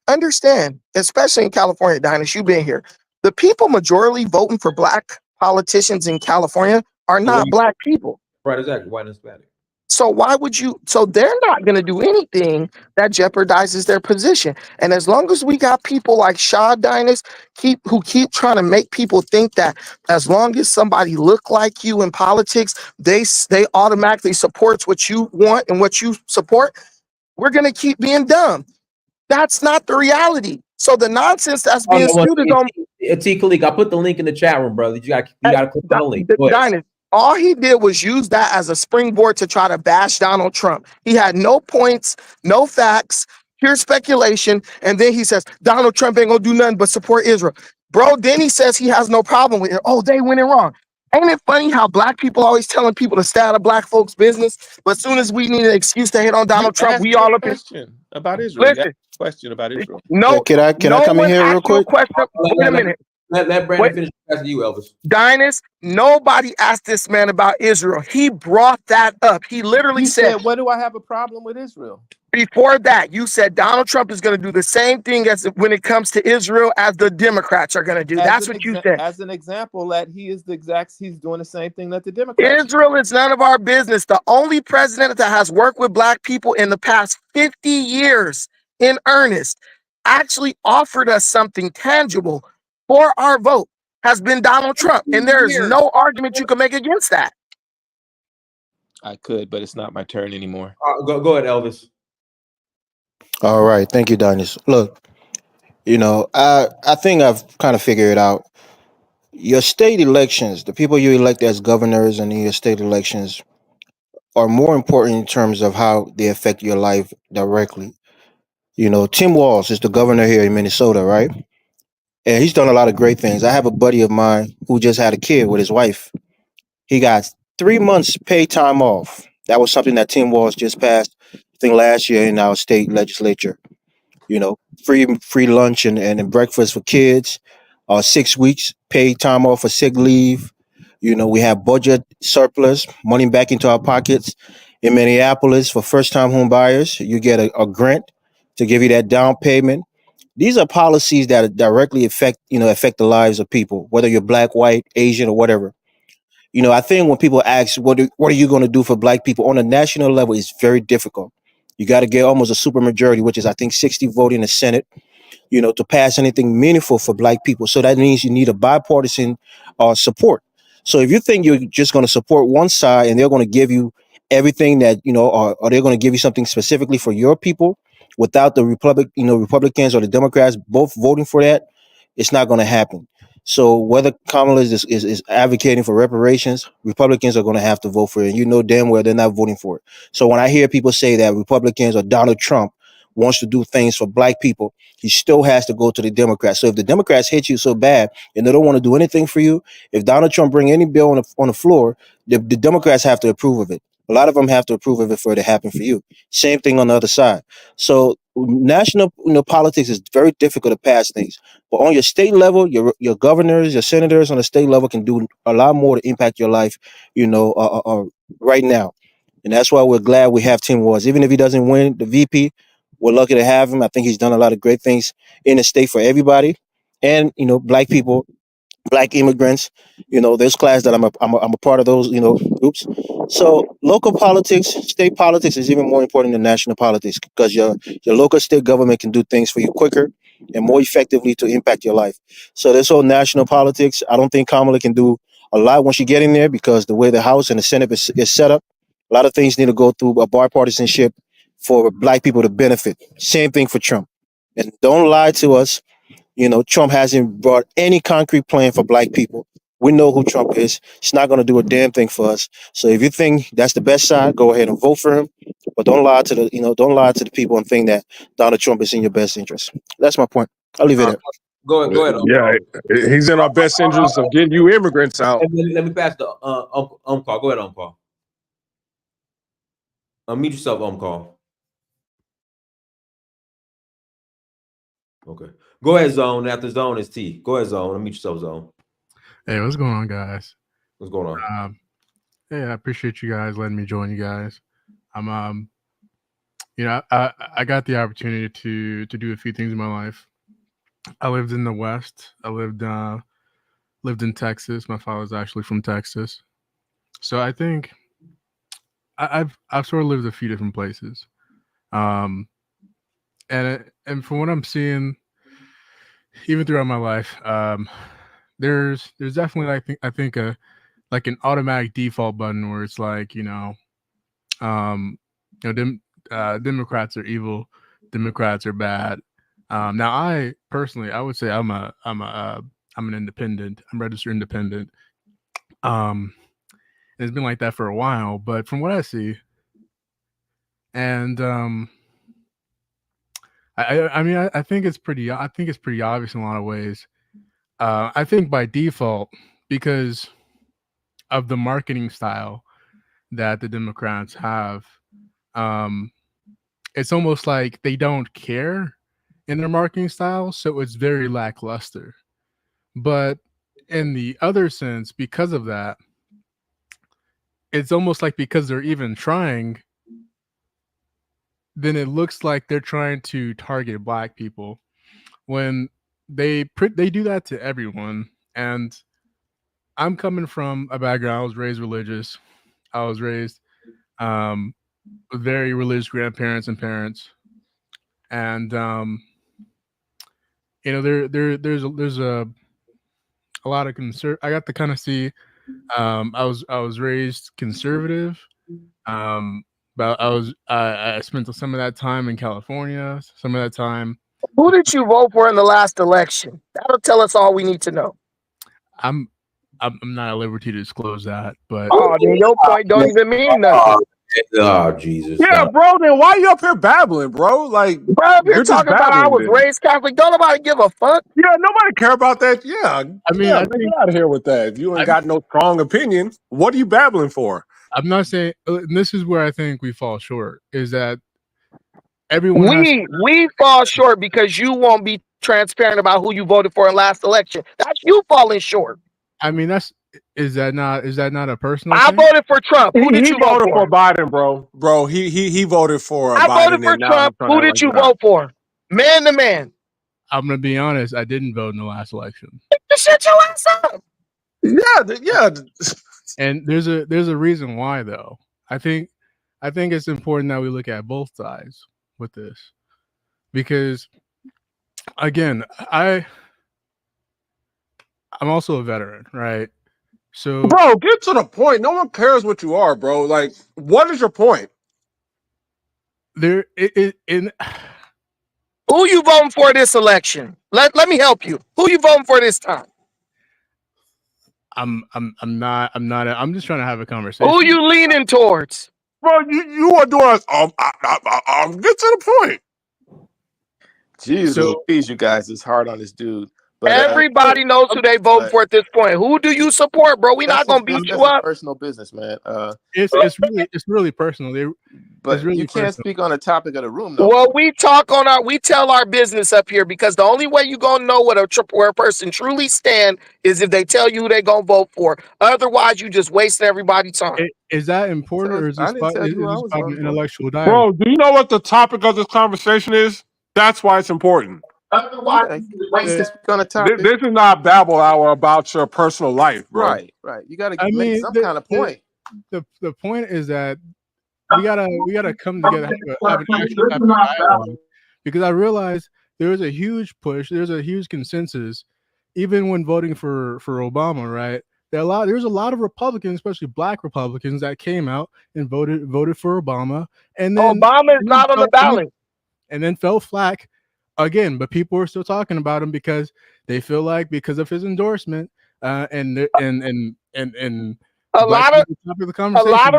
understand, especially in California, Dinus, you've been here. The people majority voting for black politicians in California are not black people. Right, exactly. White and Hispanic. So they're not going to do anything that jeopardizes their position. And as long as we got people like Shaw Dinus who keep trying to make people think that as long as somebody look like you in politics, they automatically supports what you want and what you support, we're going to keep being dumb. That's not the reality. So the nonsense that's being spewed on T. Kalik, I put the link in the chat room, brother. You got to click on the link. Dinus, all he did was use that as a springboard to try to bash Donald Trump. He had no points, no facts, pure speculation. And then he says, Donald Trump ain't gonna do nothing but support Israel. Bro, then he says he has no problem with it. Oh, they went it wrong. Ain't it funny how black people always telling people to stay out of black folks' business? But as soon as we need an excuse to hit on Donald Trump, we all up in question about Israel. Listen, question about Israel. No, can I come in here real quick? Wait a minute. Let Brandon finish asking you, Elvis. Dinus, nobody asked this man about Israel. He brought that up. He literally said, what do I have a problem with Israel? Before that, you said Donald Trump is going to do the same thing as when it comes to Israel as the Democrats are going to do. That's what you said. As an example, that he's doing the same thing that the Democrats. Israel is none of our business. The only president that has worked with black people in the past 50 years in earnest actually offered us something tangible for our vote has been Donald Trump. And there is no argument you can make against that. I could, but it's not my turn anymore. Go ahead, Elvis. All right. Thank you, Dinus. Look, I think I've kind of figured it out. Your state elections, the people you elect as governors and in your state elections are more important in terms of how they affect your life directly. Tim Walz is the governor here in Minnesota, right? And he's done a lot of great things. I have a buddy of mine who just had a kid with his wife. He got 3 months paid time off. That was something that Tim Walz just passed, I think, last year in our state legislature. Free lunch and breakfast for kids, 6 weeks paid time off for sick leave. We have budget surplus, money back into our pockets. In Minneapolis, for first-time home buyers, you get a grant to give you that down payment. These are policies that directly affect the lives of people, whether you're black, white, Asian, or whatever. I think when people ask, what are you going to do for black people on a national level, it's very difficult. You got to get almost a supermajority, which is, I think, 60 voting in the Senate to pass anything meaningful for black people. So that means you need a bipartisan support. So if you think you're just going to support one side and they're going to give you everything that, or they're going to give you something specifically for your people without the Republicans or the Democrats both voting for that, it's not going to happen. So whether Kamala is advocating for reparations, Republicans are going to have to vote for it. And you know damn well they're not voting for it. So when I hear people say that Republicans or Donald Trump wants to do things for black people, he still has to go to the Democrats. So if the Democrats hate you so bad and they don't want to do anything for you, if Donald Trump bring any bill on the floor, the Democrats have to approve of it. A lot of them have to approve of it for it to happen for you. Same thing on the other side. So national politics is very difficult to pass things. But on your state level, your governors, your senators on the state level can do a lot more to impact your life, right now. And that's why we're glad we have Tim Walz. Even if he doesn't win the VP, we're lucky to have him. I think he's done a lot of great things in the state for everybody, and black people, black immigrants. There's class that I'm a part of those groups. So local politics, state politics is even more important than national politics because your local state government can do things for you quicker and more effectively to impact your life. So this whole national politics, I don't think Kamala can do a lot once you get in there because the way the House and the Senate is set up, a lot of things need to go through a bipartisanship for black people to benefit. Same thing for Trump. And don't lie to us. Trump hasn't brought any concrete plan for black people. We know who Trump is. He's not going to do a damn thing for us. So if you think that's the best side, go ahead and vote for him. But don't lie to the people and think that Donald Trump is in your best interest. That's my point. I'll leave it at. Go ahead. Yeah, he's in our best interest of getting you immigrants out. And then let me pass the Call. Go ahead, Call. Unmute yourself, Call. Okay. Go ahead, Zone. After Zone is T. Go ahead, Zone. Unmute yourself, Zone. Hey, what's going on, guys? What's going on? Hey, I appreciate you guys letting me join you guys. I'm I got the opportunity to do a few things in my life. I lived in the West. I lived in Texas. My father's actually from Texas. So I think I've sort of lived a few different places. And from what I'm seeing, even throughout my life, there's definitely I think an automatic default button where it's like Democrats are evil, Democrats are bad. Now I personally would say I'm an independent. I'm registered independent. And it's been like that for a while, but from what I see, and I think it's pretty obvious in a lot of ways. I think by default, because of the marketing style that the Democrats have, it's almost like they don't care in their marketing style, so it's very lackluster. But in the other sense, because of that, it's almost like because they're even trying, then it looks like they're trying to target black people when they do that to everyone. And I'm coming from a background, I was raised religious. I was raised with very religious grandparents and parents. And there's a lot of I got to kind of see I was raised conservative. But I spent some of that time in California, some of that time. Who did you vote for in the last election? That'll tell us all we need to know. I'm not at liberty to disclose that, but then your point don't even mean nothing. Oh, Jesus. Yeah, bro, then why you up here babbling, bro? Like, bro, you're talking about I was raised Catholic. Don't nobody give a fuck. Yeah, nobody care about that. Yeah. I mean, get out of here with that. If you ain't got no strong opinion, what are you babbling for? I'm not saying, and this is where I think we fall short, is that everyone we fall short because you won't be transparent about who you voted for in last election. That's you falling short. I mean, is that not a personal I thing? voted for Trump. Who did you vote for? Biden, bro. Bro, he voted for I Biden. voted for Trump. Who did you vote for? Man to man. I'm gonna be honest, I didn't vote in the last election. Shut your ass up. Yeah. And there's a reason why, though. I think it's important that we look at both sides with this, because again, I'm also a veteran, right? So, bro, get to the point. No one cares what you are, bro. Like, what is your point? There, in Who you voting for this election? Let me help you. Who you voting for this time? I'm just trying to have a conversation. Who you leaning towards? Bro, you are doing. Get to the point. Jesus, Louise, you guys, it's hard on this dude. But everybody knows who they voting for at this point. Who do you support, bro? We're not gonna beat you up. Personal business, man. It's really personal. But really you can't personal. speak on the topic of the room, though. Well, we tell our business up here, because the only way you gonna know where a person truly stand is if they tell you who they gonna vote for. Otherwise, you just wasting everybody's time. Is that important, or is this about an intellectual dialogue? Bro, do you know what the topic of this conversation is? That's why it's important. Otherwise, this is not Babble Hour about your personal life, bro. Right. You got to make some kind of point. The point is that we gotta come together, have an actual type of dialogue, because I realize there's a huge push, there's a huge consensus, even when voting for Obama, right? There's a lot of Republicans, especially Black Republicans, that came out and voted for Obama, and then Obama is not on the ballot, and then fell flat again. But people are still talking about him because they feel like, because of his endorsement, and a lot of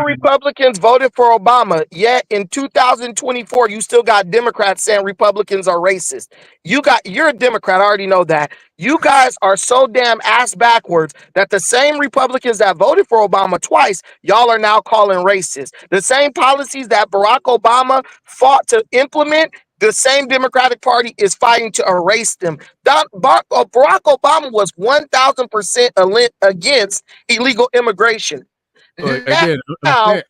Republicans voted for Obama, yet in 2024, you still got Democrats saying Republicans are racist. You're a Democrat, I already know that. You guys are so damn ass backwards that the same Republicans that voted for Obama twice, y'all are now calling racist. The same policies that Barack Obama fought to implement, the same Democratic Party is fighting to erase them. Barack Obama was 1,000% against illegal immigration. But again, I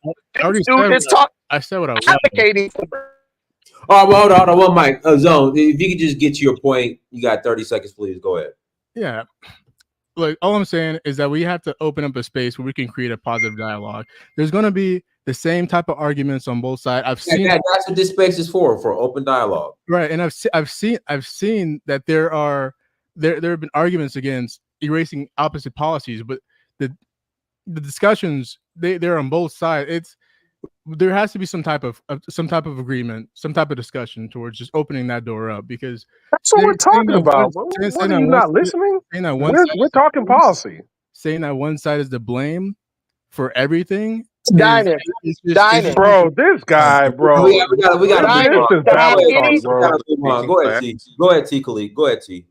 said what I was advocating for. All right, well, hold on, one mic. Zone, if you could just get to your point, you got 30 seconds, please. Go ahead. Yeah. Look, all I'm saying is that we have to open up a space where we can create a positive dialogue. There's going to be the same type of arguments on both sides. That's what this space is for open dialogue. Right, and I've seen that there have been arguments against erasing opposite policies, but the discussions, they're on both sides. There has to be some type of agreement, some type of discussion towards just opening that door up, because that's what we're talking about. What are you not listening? We're talking policy. Saying that one side is to blame for everything. Dining. Bro, this guy, bro. We got this is Babble talk, bro. Go ahead, T. Go ahead, T. Khalid. Go ahead, T.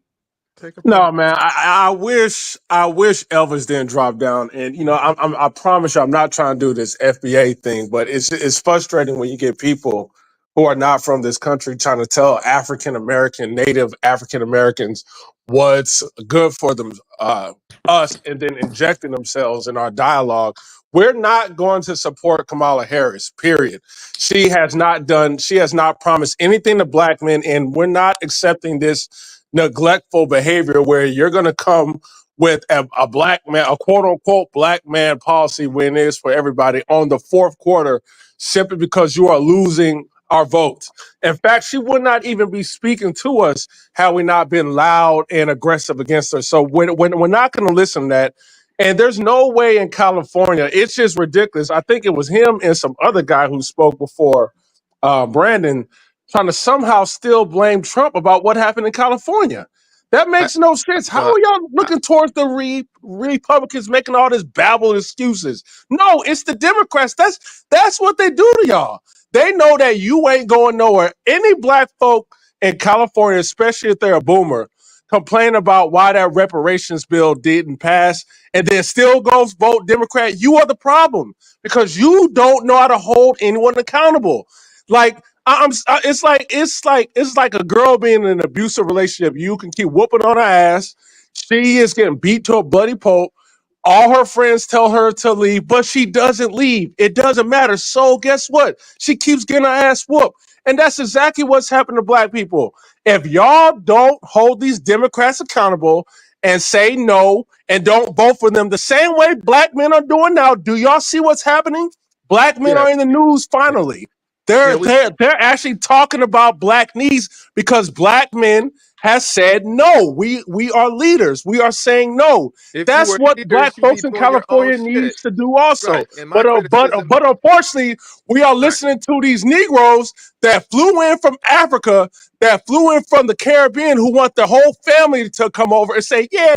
No, man. I wish Elvis didn't drop down. And I promise you, I'm not trying to do this FBA thing, but it's frustrating when you get people who are not from this country trying to tell Native African Americans what's good for them, us, and then injecting themselves in our dialogue. We're not going to support Kamala Harris, period. She has not promised anything to Black men, and we're not accepting this neglectful behavior where you're going to come with a Black man, a quote unquote Black man policy when it is for everybody on the fourth quarter, simply because you are losing our votes. In fact, she would not even be speaking to us had we not been loud and aggressive against her. So when we're not going to listen to that. And there's no way in California, it's just ridiculous. I think it was him and some other guy who spoke before, Brandon, trying to somehow still blame Trump about what happened in California. That makes no sense. How are y'all looking towards the Republicans making all this babble excuses? No, it's the Democrats. That's what they do to y'all. They know that you ain't going nowhere. Any Black folk in California, especially if they're a boomer, complain about why that reparations bill didn't pass and then still goes vote Democrat. You are the problem, because you don't know how to hold anyone accountable. Like, it's like a girl being in an abusive relationship. You can keep whooping on her ass. She is getting beat to a bloody pulp. All her friends tell her to leave, but she doesn't leave. It doesn't matter. So guess what? She keeps getting her ass whooped. And that's exactly what's happened to Black people. If y'all don't hold these Democrats accountable and say no and don't vote for them the same way Black men are doing now, do y'all see what's happening? Black men are in the news finally. They're actually talking about Black needs because Black men has said no. We are leaders. We are saying no. If you That's were what leaders, Black you'd be folks in doing your own California needs shit. to do also. Right. And my criticism, But unfortunately, we are listening to these Negroes that flew in from Africa, that flew in from the Caribbean, who want the whole family to come over and say, yeah,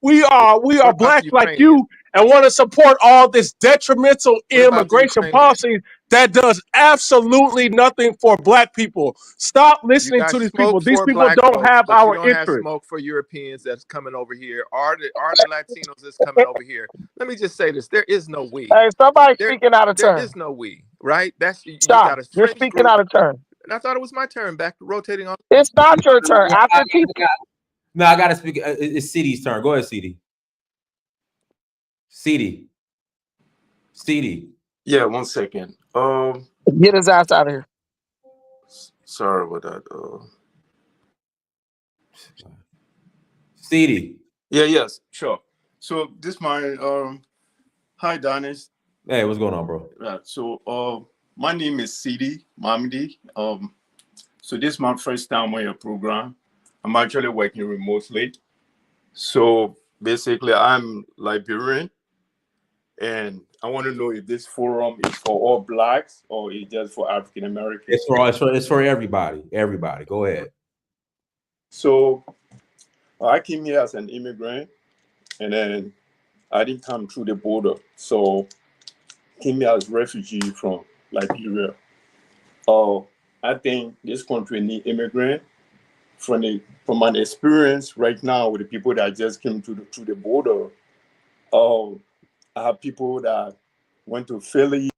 we are what about Black the like Ukrainians? you, and want to support all this detrimental What about the immigration Ukrainians? policy that does absolutely nothing for Black people. Stop You listening got to these people. smoke These for people Black don't folks, have but you our don't have interest. smoke for Europeans that's coming over here. Are the Latinos that's coming over here? Let me just say this: there is no we. Hey, somebody There, speaking out of there turn. is no we. Right? That's you Stop. got a You're French speaking group, out of turn. and I thought it was my turn. Back to rotating on. It's not your turn. After people. No, I gotta speak. It's CD's turn. Go ahead, CD. CD. Yeah, 1 second. Get his ass out of here. Sorry about that. CD. Yeah, yes, sure. So this my hi Dennis. Hey, what's going on, bro? So my name is CD Mamdi. So this is my first time on your program. I'm actually working remotely. So basically I'm Liberian, and I want to know if this forum is for all Blacks or it's just for African Americans. It's for everybody. Everybody. Go ahead. So I came here as an immigrant, and then I didn't come through the border. So came here as a refugee from Liberia. I think this country needs immigrants. From an experience right now with the people that just came through the border, I have people that went to Philly.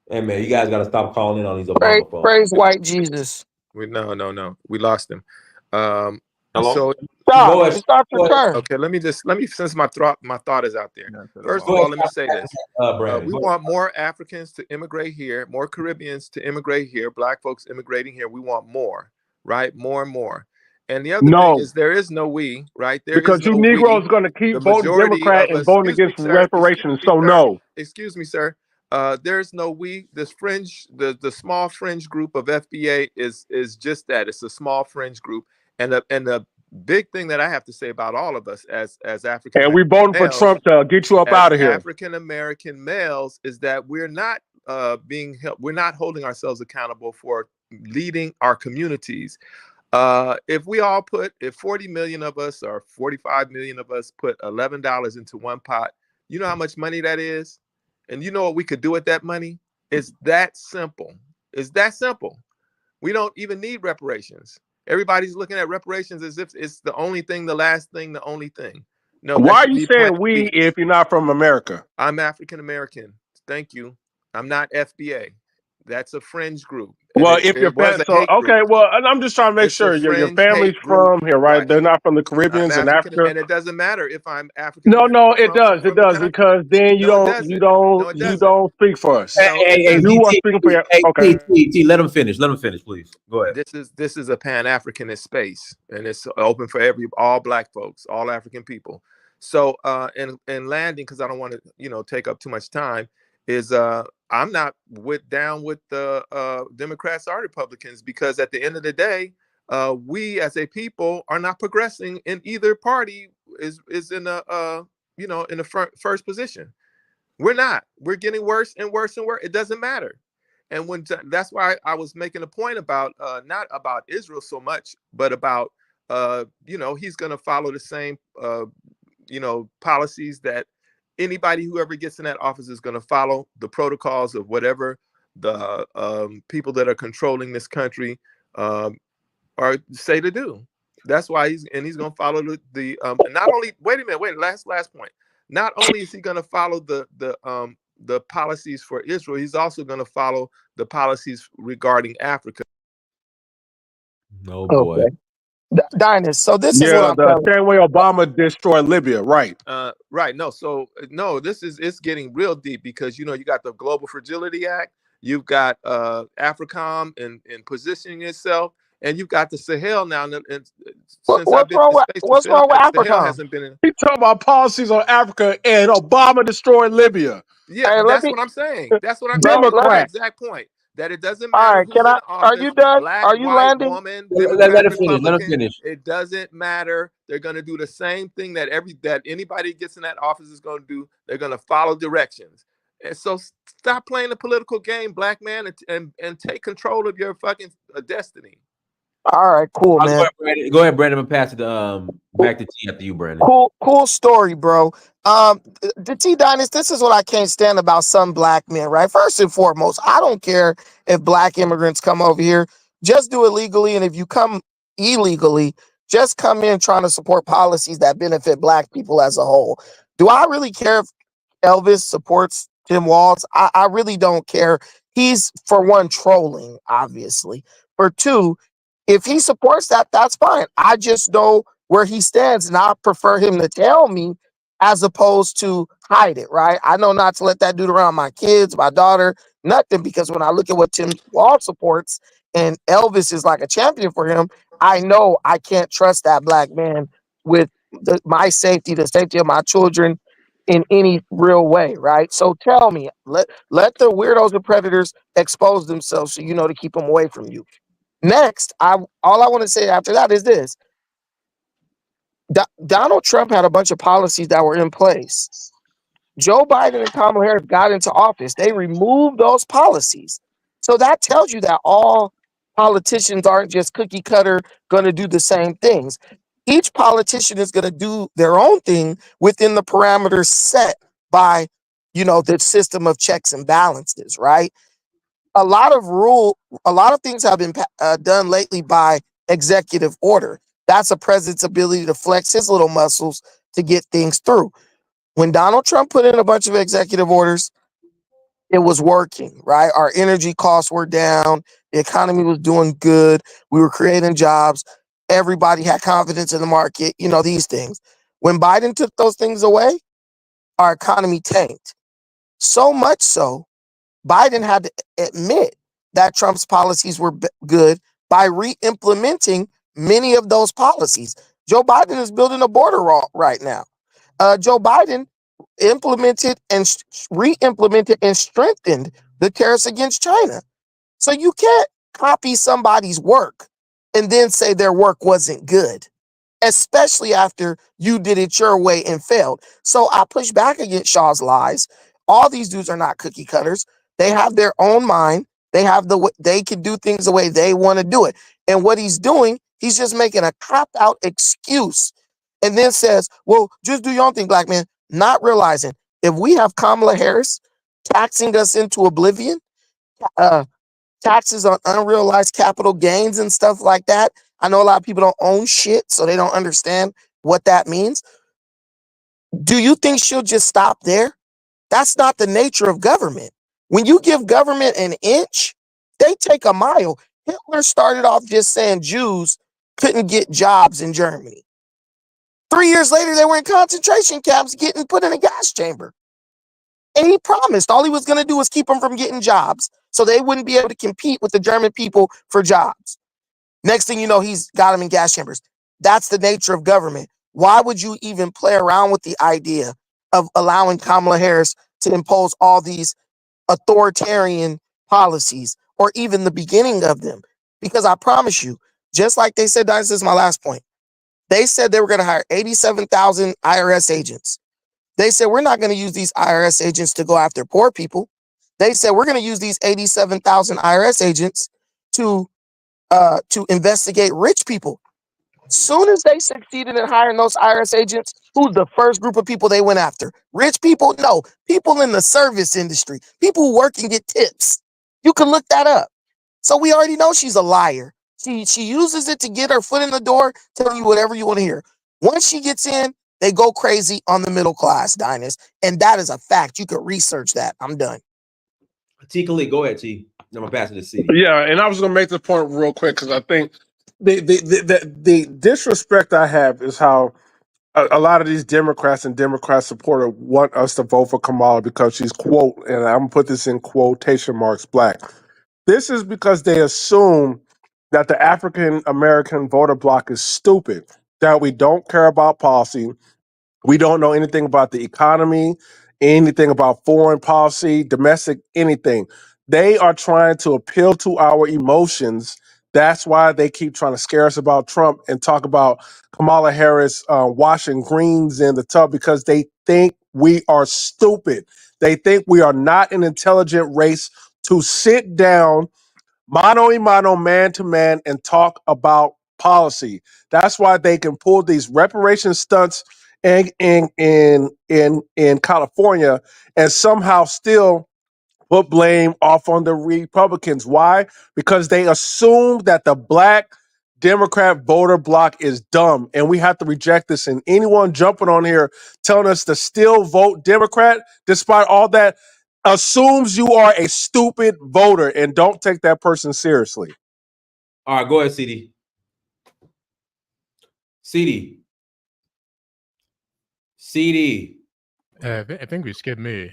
Hey man, you guys gotta stop calling in on these Obama phones. Praise white Jesus. No. We lost him. Hello? So Stop. It's not your turn. okay, let me since my thought is out there. First of all, let me say this. We want more Africans to immigrate here, more Caribbeans to immigrate here, Black folks immigrating here. We want more, right? More and more. And the other thing is there is no we, right? There Because is you no Negroes we. are going to keep The voting majority Democrat of and us, voting against reparations. So no. Excuse me, sir. There's no we. This fringe, the small fringe group of FBA is just that. It's a small fringe group, and the big thing that I have to say about all of us as African And we voting for Trump to get you up out of here. African American males is that we're not being held, we're not holding ourselves accountable for leading our communities. If 40 million of us or 45 million of us put $11 into one pot, you know how much money that is? And you know what we could do with that money? It's that simple. It's that simple. We don't even need reparations. Everybody's looking at reparations as if it's the only thing, the last thing, the only thing. No. Why are you saying we if you're not from America? I'm African American. Thank you. I'm not FBA. That's a fringe group. Well, if you're okay, well, I'm just trying to make sure your family's from here, right? They're not from the Caribbeans and Africa. And it doesn't matter if I'm African. No, it does, because then you don't speak for us. Hey, you are speaking for your okay. T, let him finish, please. Go ahead. This is a Pan-Africanist space, and it's open for all Black folks, all African people. So and landing, because I don't want to take up too much time, is I'm not down with the Democrats or Republicans, because at the end of the day, we as a people are not progressing in either party is in in the first position. We're not. We're getting worse and worse and worse. It doesn't matter. And that's why I was making a point about not about Israel so much, but about he's going to follow the same policies that anybody who ever gets in that office is going to follow, the protocols of whatever the people that are controlling this country are say to do. That's why he's going to follow the not only last point. Not only is he going to follow the policies for Israel, he's also going to follow the policies regarding Africa. No boy. Okay. Dinus. So this is what I'm the same way Obama destroyed Libya, right? Right. No, it's getting real deep, because you got the Global Fragility Act, you've got AFRICOM in positioning itself, and you've got the Sahel now. And what's wrong with AFRICOM? Sahel hasn't been He talking about policies on Africa, and Obama destroyed Libya. Yeah, that's what I'm saying. That's what I'm Democrat. saying. Exact point. that it doesn't All matter right, who's in are you office, done? black, Are you white, landing? woman, Let Democrat, her finish. Let her Republican. finish. It doesn't matter. They're going to do the same thing that anybody gets in that office is going to do. They're going to follow directions. And so stop playing the political game, black man, and take control of your fucking destiny. All right, cool, man. Go ahead, Brandon. I'm pass it back to T after you, Brandon. Cool story, bro. The T Dynasty, this is what I can't stand about some black men, right? First and foremost, I don't care if black immigrants come over here, just do it legally. And if you come illegally, just come in trying to support policies that benefit black people as a whole. Do I really care if Elvis supports Tim Walz? I really don't care. He's, for one, trolling, obviously. For two, if he supports that, that's fine. I just know where he stands, and I prefer him to tell me as opposed to hide it, right? I know not to let that dude around my kids, my daughter, nothing, because when I look at what Tim Walz supports and Elvis is like a champion for him, I know I can't trust that black man with my safety, the safety of my children in any real way, right? So tell me, let the weirdos and predators expose themselves so you know to keep them away from you. Next, all I want to say after that is this. Donald Trump had a bunch of policies that were in place. Joe Biden and Kamala Harris got into office. They removed those policies. So that tells you that all politicians aren't just cookie cutter going to do the same things. Each politician is going to do their own thing within the parameters set by, the system of checks and balances, right? A lot of things have been done lately by executive order. That's a president's ability to flex his little muscles to get things through. When Donald Trump put in a bunch of executive orders, it was working, right? Our energy costs were down. The economy was doing good. We were creating jobs. Everybody had confidence in the market, these things. When Biden took those things away, our economy tanked. So much so, Biden had to admit that Trump's policies were good by re-implementing many of those policies. Joe Biden is building a border wall right now. Joe Biden implemented and re-implemented and strengthened the tariffs against China. So you can't copy somebody's work and then say their work wasn't good, especially after you did it your way and failed. So I push back against Shaw's lies. All these dudes are not cookie cutters. They have their own mind. They can do things the way they want to do it. And what he's doing, he's just making a cop-out excuse and then says, well, just do your own thing, black man. Not realizing if we have Kamala Harris taxing us into oblivion, taxes on unrealized capital gains and stuff like that. I know a lot of people don't own shit, so they don't understand what that means. Do you think she'll just stop there? That's not the nature of government. When you give government an inch, they take a mile. Hitler started off just saying Jews couldn't get jobs in Germany. 3 years later, they were in concentration camps getting put in a gas chamber. And he promised all he was going to do was keep them from getting jobs so they wouldn't be able to compete with the German people for jobs. Next thing you know, he's got them in gas chambers. That's the nature of government. Why would you even play around with the idea of allowing Kamala Harris to impose all these authoritarian policies or even the beginning of them? Because I promise you, just like they said, this is my last point. They said they were going to hire 87,000 IRS agents. They said, we're not going to use these IRS agents to go after poor people. They said, we're going to use these 87,000 IRS agents to investigate rich people. Soon as they succeeded in hiring those IRS agents, who's the first group of people they went after? Rich people? No, people in the service industry, people who work and get tips. You can look that up. So we already know she's a liar. She uses it to get her foot in the door, telling you whatever you want to hear. Once she gets in, they go crazy on the middle class, Dinus. And that is a fact. You could research that. I'm done. T. Khalid, go ahead, T. I'm going to pass it to C. Yeah, and I was going to make the point real quick because I think the disrespect I have is how a lot of these Democrats and Democrat supporters want us to vote for Kamala because she's, quote, and I'm going to put this in quotation marks, black. This is because they assume that the African American voter bloc is stupid, that we don't care about policy. We don't know anything about the economy, anything about foreign policy, domestic, anything. They are trying to appeal to our emotions. That's why they keep trying to scare us about Trump and talk about Kamala Harris washing greens in the tub, because they think we are stupid. They think we are not an intelligent race to sit down mano a mano, man to man, and talk about policy. That's why they can pull these reparation stunts in California and somehow still put blame off on the Republicans. Why? Because they assume that the black Democrat voter bloc is dumb, and we have to reject this. And anyone jumping on here telling us to still vote Democrat despite all that assumes you are a stupid voter, and don't take that person seriously. All right, go ahead, CD. CD. CD. I think we skipped me.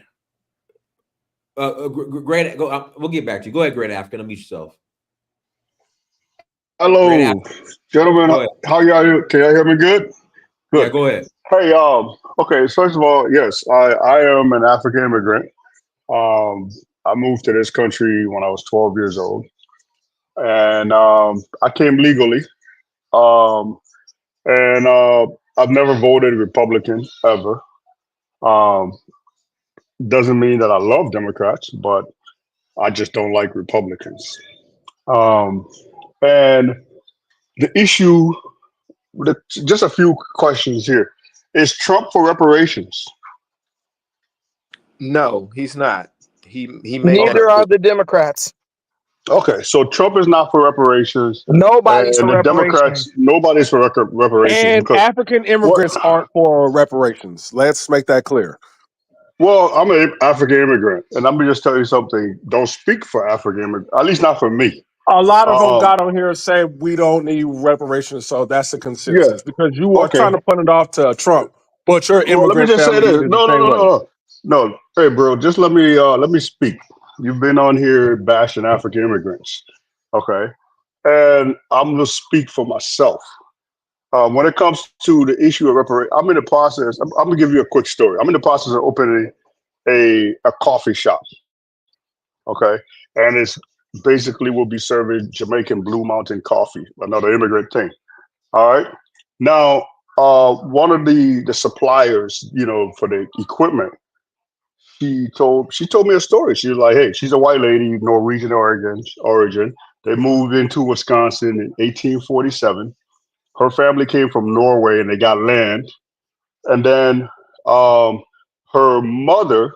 Great. We'll get back to you. Go ahead, Great African. Unmute yourself. Hello, gentlemen. How y'all do? Can y'all hear me good? Good. Yeah, go ahead. Hey, okay, first of all, yes, I am an African immigrant. I moved to this country when I was 12 years old. And I came legally. And I've never voted Republican ever. Doesn't mean that I love Democrats, but I just don't like Republicans. And the issue, just a few questions here. Is Trump for reparations? No, he's not. He made Neither are the Democrats. Okay, so Trump is not for reparations. Nobody's and for the reparations. Democrats, nobody's for reparations. And because African immigrants aren't for reparations. Let's make that clear. Well, I'm an African immigrant, and I'm gonna just tell you something. Don't speak for African immigrants, at least not for me. A lot of them got on here and say we don't need reparations, so that's the consensus. Because you are trying to put it off to Trump, but your Well, let me immigrant just say family this. is the same way. No. Hey, bro, just let me speak. You've been on here bashing African immigrants, okay? And I'm gonna speak for myself. When it comes to the issue of reparations, I'm in the process. I'm gonna give you a quick story. I'm in the process of opening a coffee shop, okay? And it's basically will be serving Jamaican Blue Mountain coffee, another immigrant thing. All right. Now, one of the suppliers, for the equipment, she told me a story. She was like, "Hey, she's a white lady, Norwegian origin. They moved into Wisconsin in 1847. Her family came from Norway, and they got land. And then her mother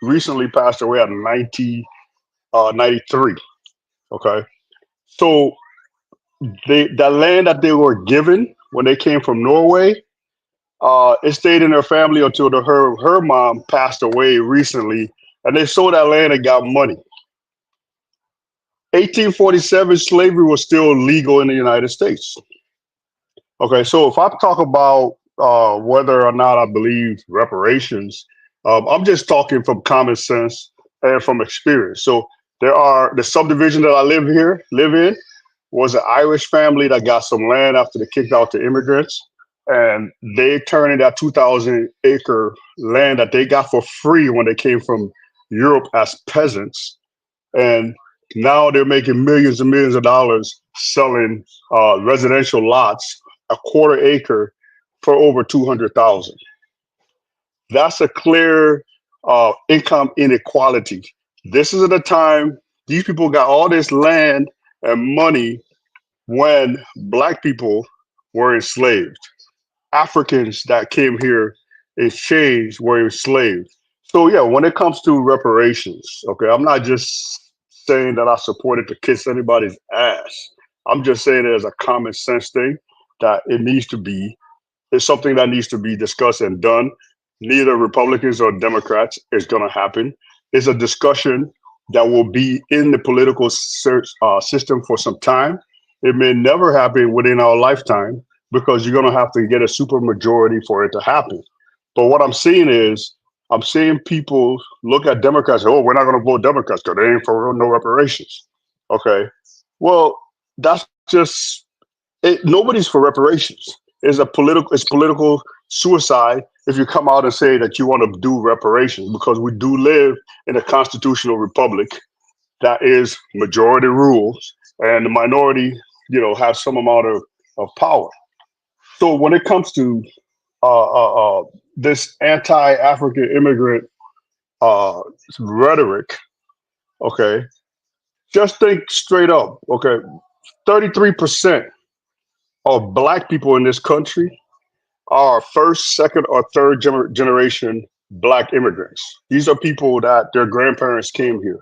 recently passed away at 93. Okay, so the land that they were given when they came from Norway, it stayed in their family until her mom passed away recently, and they sold that land and got money. 1847, slavery was still legal in the United States. Okay, so if I talk about whether or not I believe reparations, I'm just talking from common sense and from experience. So the subdivision that I live in was an Irish family that got some land after they kicked out the immigrants, and they turned in that 2,000-acre land that they got for free when they came from Europe as peasants, and now they're making millions and millions of dollars selling residential lots, a quarter acre, for over 200,000. That's a clear income inequality. This is at a time these people got all this land and money when Black people were enslaved. Africans that came here in exchange were enslaved. So yeah, when it comes to reparations, okay, I'm not just saying that I supported to kiss anybody's ass. I'm just saying it as a common sense thing that it's something that needs to be discussed and done. Neither Republicans or Democrats is going to happen. It's a discussion that will be in the political system for some time. It may never happen within our lifetime because you're going to have to get a super majority for it to happen. But what I'm seeing is, I'm seeing people look at Democrats and say, oh, we're not going to vote Democrats because they ain't for no reparations. Okay. Well, that's just it. Nobody's for reparations. It's political suicide if you come out and say that you want to do reparations, because we do live in a constitutional republic that is majority rules, and the minority, have some amount of power. So when it comes to this anti-African immigrant rhetoric, okay, just think straight up, okay, 33% of Black people in this country are first, second, or third generation Black immigrants. These are people that their grandparents came here.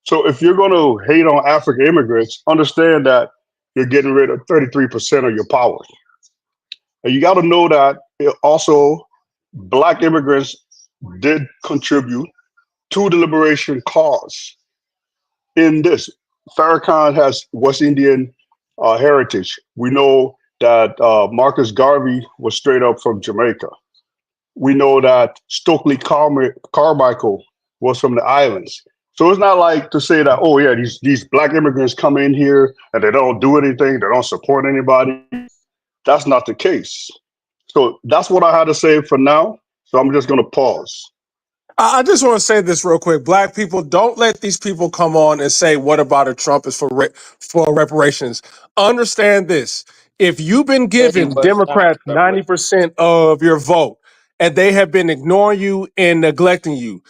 So if you're going to hate on African immigrants, understand that you're getting rid of 33% of your power. And you got to know that also Black immigrants did contribute to the liberation cause in this. Farrakhan has West Indian heritage. We know that Marcus Garvey was straight up from Jamaica. We know that Stokely Carmichael was from the islands. So it's not like to say that, oh yeah, these Black immigrants come in here and they don't do anything, they don't support anybody. That's not the case. So that's what I had to say for now. So I'm just going to pause. I just want to say this real quick. Black people, don't let these people come on and say, what about a Trump is for reparations. Understand this. If you've been Eddie giving was not Democrats reparations. 90% of your vote and they have been ignoring you and neglecting you,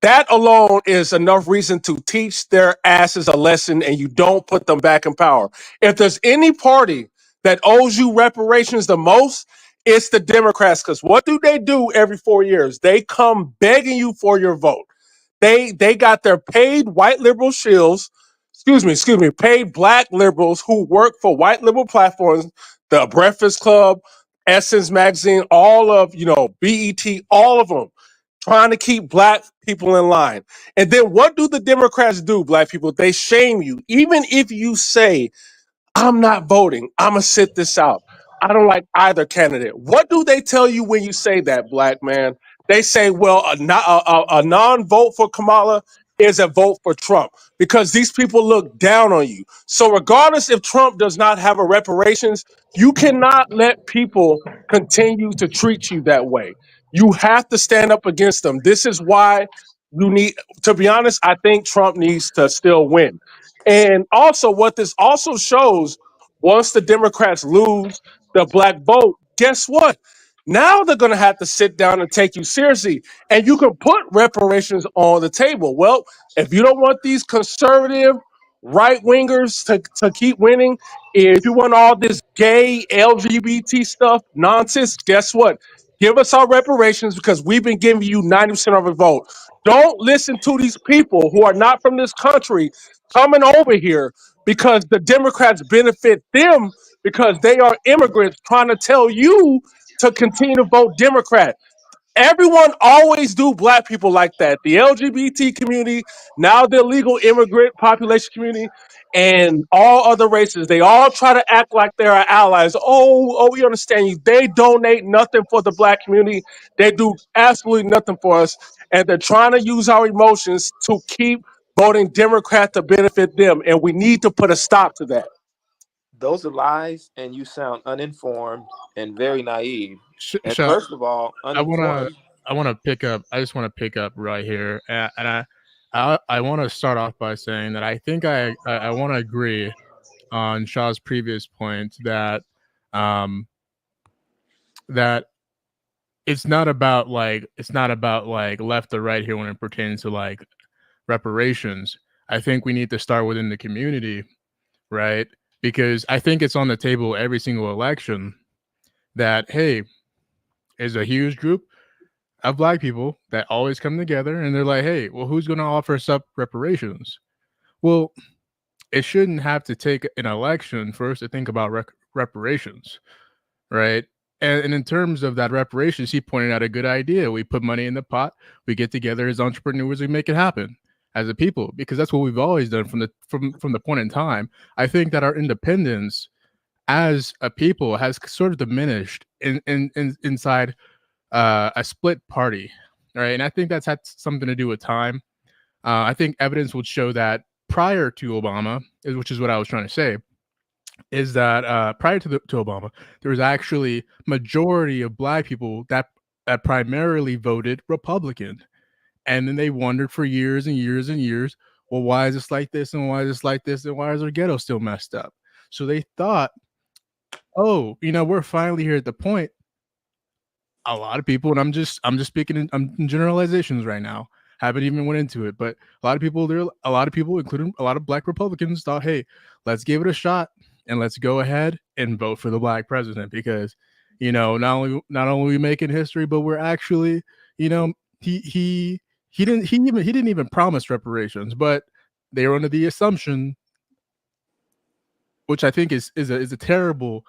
that alone is enough reason to teach their asses a lesson, and you don't put them back in power. If there's any party that owes you reparations the most, it's the Democrats. Because what do they do every 4 years? They come begging you for your vote. They got their paid white liberal shills, excuse me, paid Black liberals who work for white liberal platforms, the Breakfast Club, Essence Magazine, all of, BET, all of them trying to keep Black people in line. And then what do the Democrats do, Black people? They shame you. Even if you say, I'm not voting, I'm going to sit this out, I don't like either candidate. What do they tell you when you say that, Black man? They say, well, a non-vote for Kamala is a vote for Trump because these people look down on you. So regardless if Trump does not have a reparations, you cannot let people continue to treat you that way. You have to stand up against them. This is why you need, to be honest, I think Trump needs to still win. And also, what this also shows, once the Democrats lose the Black vote, guess what? Now they're going to have to sit down and take you seriously. And you can put reparations on the table. Well, if you don't want these conservative right wingers to keep winning, if you want all this gay LGBT stuff nonsense, guess what? Give us our reparations because we've been giving you 90% of a vote. Don't listen to these people who are not from this country coming over here because the Democrats benefit them because they are immigrants trying to tell you to continue to vote Democrat. Everyone always do Black people like that. The LGBT community, now the illegal immigrant population community, and all other races, they all try to act like they're our allies. Oh, we understand you. They donate nothing for the Black community. They do absolutely nothing for us. And they're trying to use our emotions to keep voting Democrat to benefit them. And we need to put a stop to that. Those are lies, and you sound uninformed and very naive. And So first of all, uninformed. I want to pick up. I just want to pick up right here, and I want to start off by saying that I think I want to agree on Shaw's previous point that that it's not about like left or right here when it pertains to like reparations. I think we need to start within the community, right? Because I think it's on the table every single election that, hey, is a huge group of Black people that always come together and they're like, hey, well, who's going to offer us up reparations? Well, it shouldn't have to take an election for us to think about reparations, right? And in terms of that reparations, he pointed out a good idea. We put money in the pot, we get together as entrepreneurs, we make it happen as a people, because that's what we've always done from the point in time. I think that our independence as a people has sort of diminished inside a split party, right? And I think that's had something to do with time. I think evidence would show that prior to Obama, which is what I was trying to say, is that prior to Obama, there was actually majority of Black people that primarily voted Republican. And then they wondered for years and years and years, well, why is this like this, and why is this like this, and why is our ghetto still messed up? So they thought, oh, we're finally here at the point. A lot of people, and I'm just speaking in generalizations right now. Haven't even went into it, but a lot of people, including a lot of Black Republicans, thought, hey, let's give it a shot and let's go ahead and vote for the Black president, because not only are we making history, but we're actually, he didn't even promise reparations, but they were under the assumption, which I think is a terrible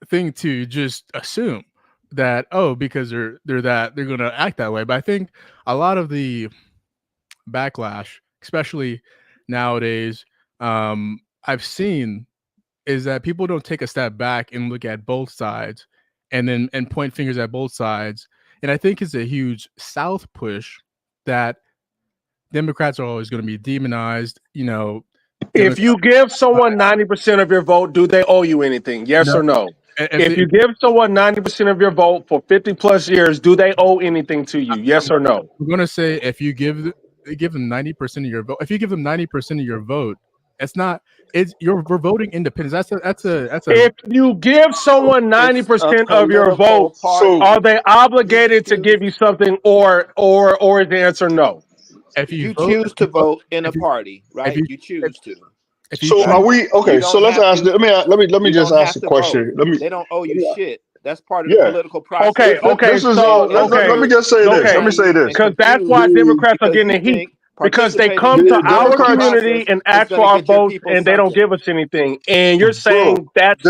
thing to just assume that, oh, because they're gonna act that way. But I think a lot of the backlash, especially nowadays, I've seen, is that people don't take a step back and look at both sides and point fingers at both sides. And I think it's a huge South push that Democrats are always going to be demonized. If you give someone 90% of your vote, do they owe you anything? Yes or no? If you give someone 90% of your vote for 50 plus years, do they owe anything to you? Yes or no? I'm going to say, if you give them 90% of your vote, if you give them 90% of your vote, we're voting independence. That's a. If you give someone 90% of your vote, are they obligated to give you something, or is the answer no? If you choose to vote in a party, right? You choose to. So are we okay? So let's ask. Let me just ask a question. They don't owe you shit. That's part of the political process. Okay. So let me just say this. Let me say this, because that's why Democrats are getting the heat. Because they come to our community and ask for our votes, and they don't give us anything. And you're saying that's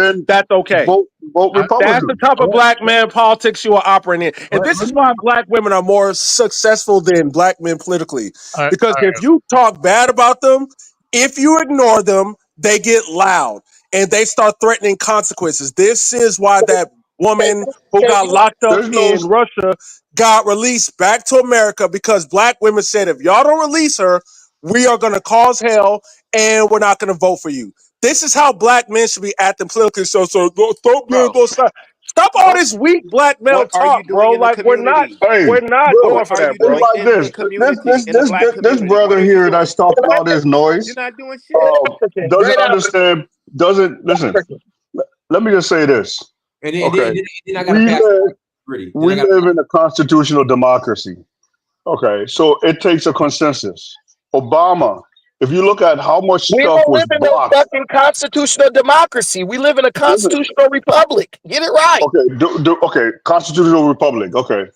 okay. Vote Republican. That's the type of black man politics you are operating in. And this is why Black women are more successful than Black men politically. Because if you talk bad about them, if you ignore them, they get loud and they start threatening consequences. This is why that woman who got locked up in Russia got released back to America, because Black women said, if y'all don't release her, we are going to cause hell and we're not going to vote for you. This is how Black men should be acting politically. So stop all this weak black male talk, bro. Like we're not going for that, bro. Like this brother here that stopped all this noise. You're not doing shit. Doesn't understand. Doesn't listen. Let me just say this. Okay, we live in a constitutional democracy. Okay, so it takes a consensus. Obama, if you look at how much stuff was blocked. We don't live in a fucking constitutional democracy. We live in a constitutional republic. Get it right. Okay, okay, constitutional republic. Okay,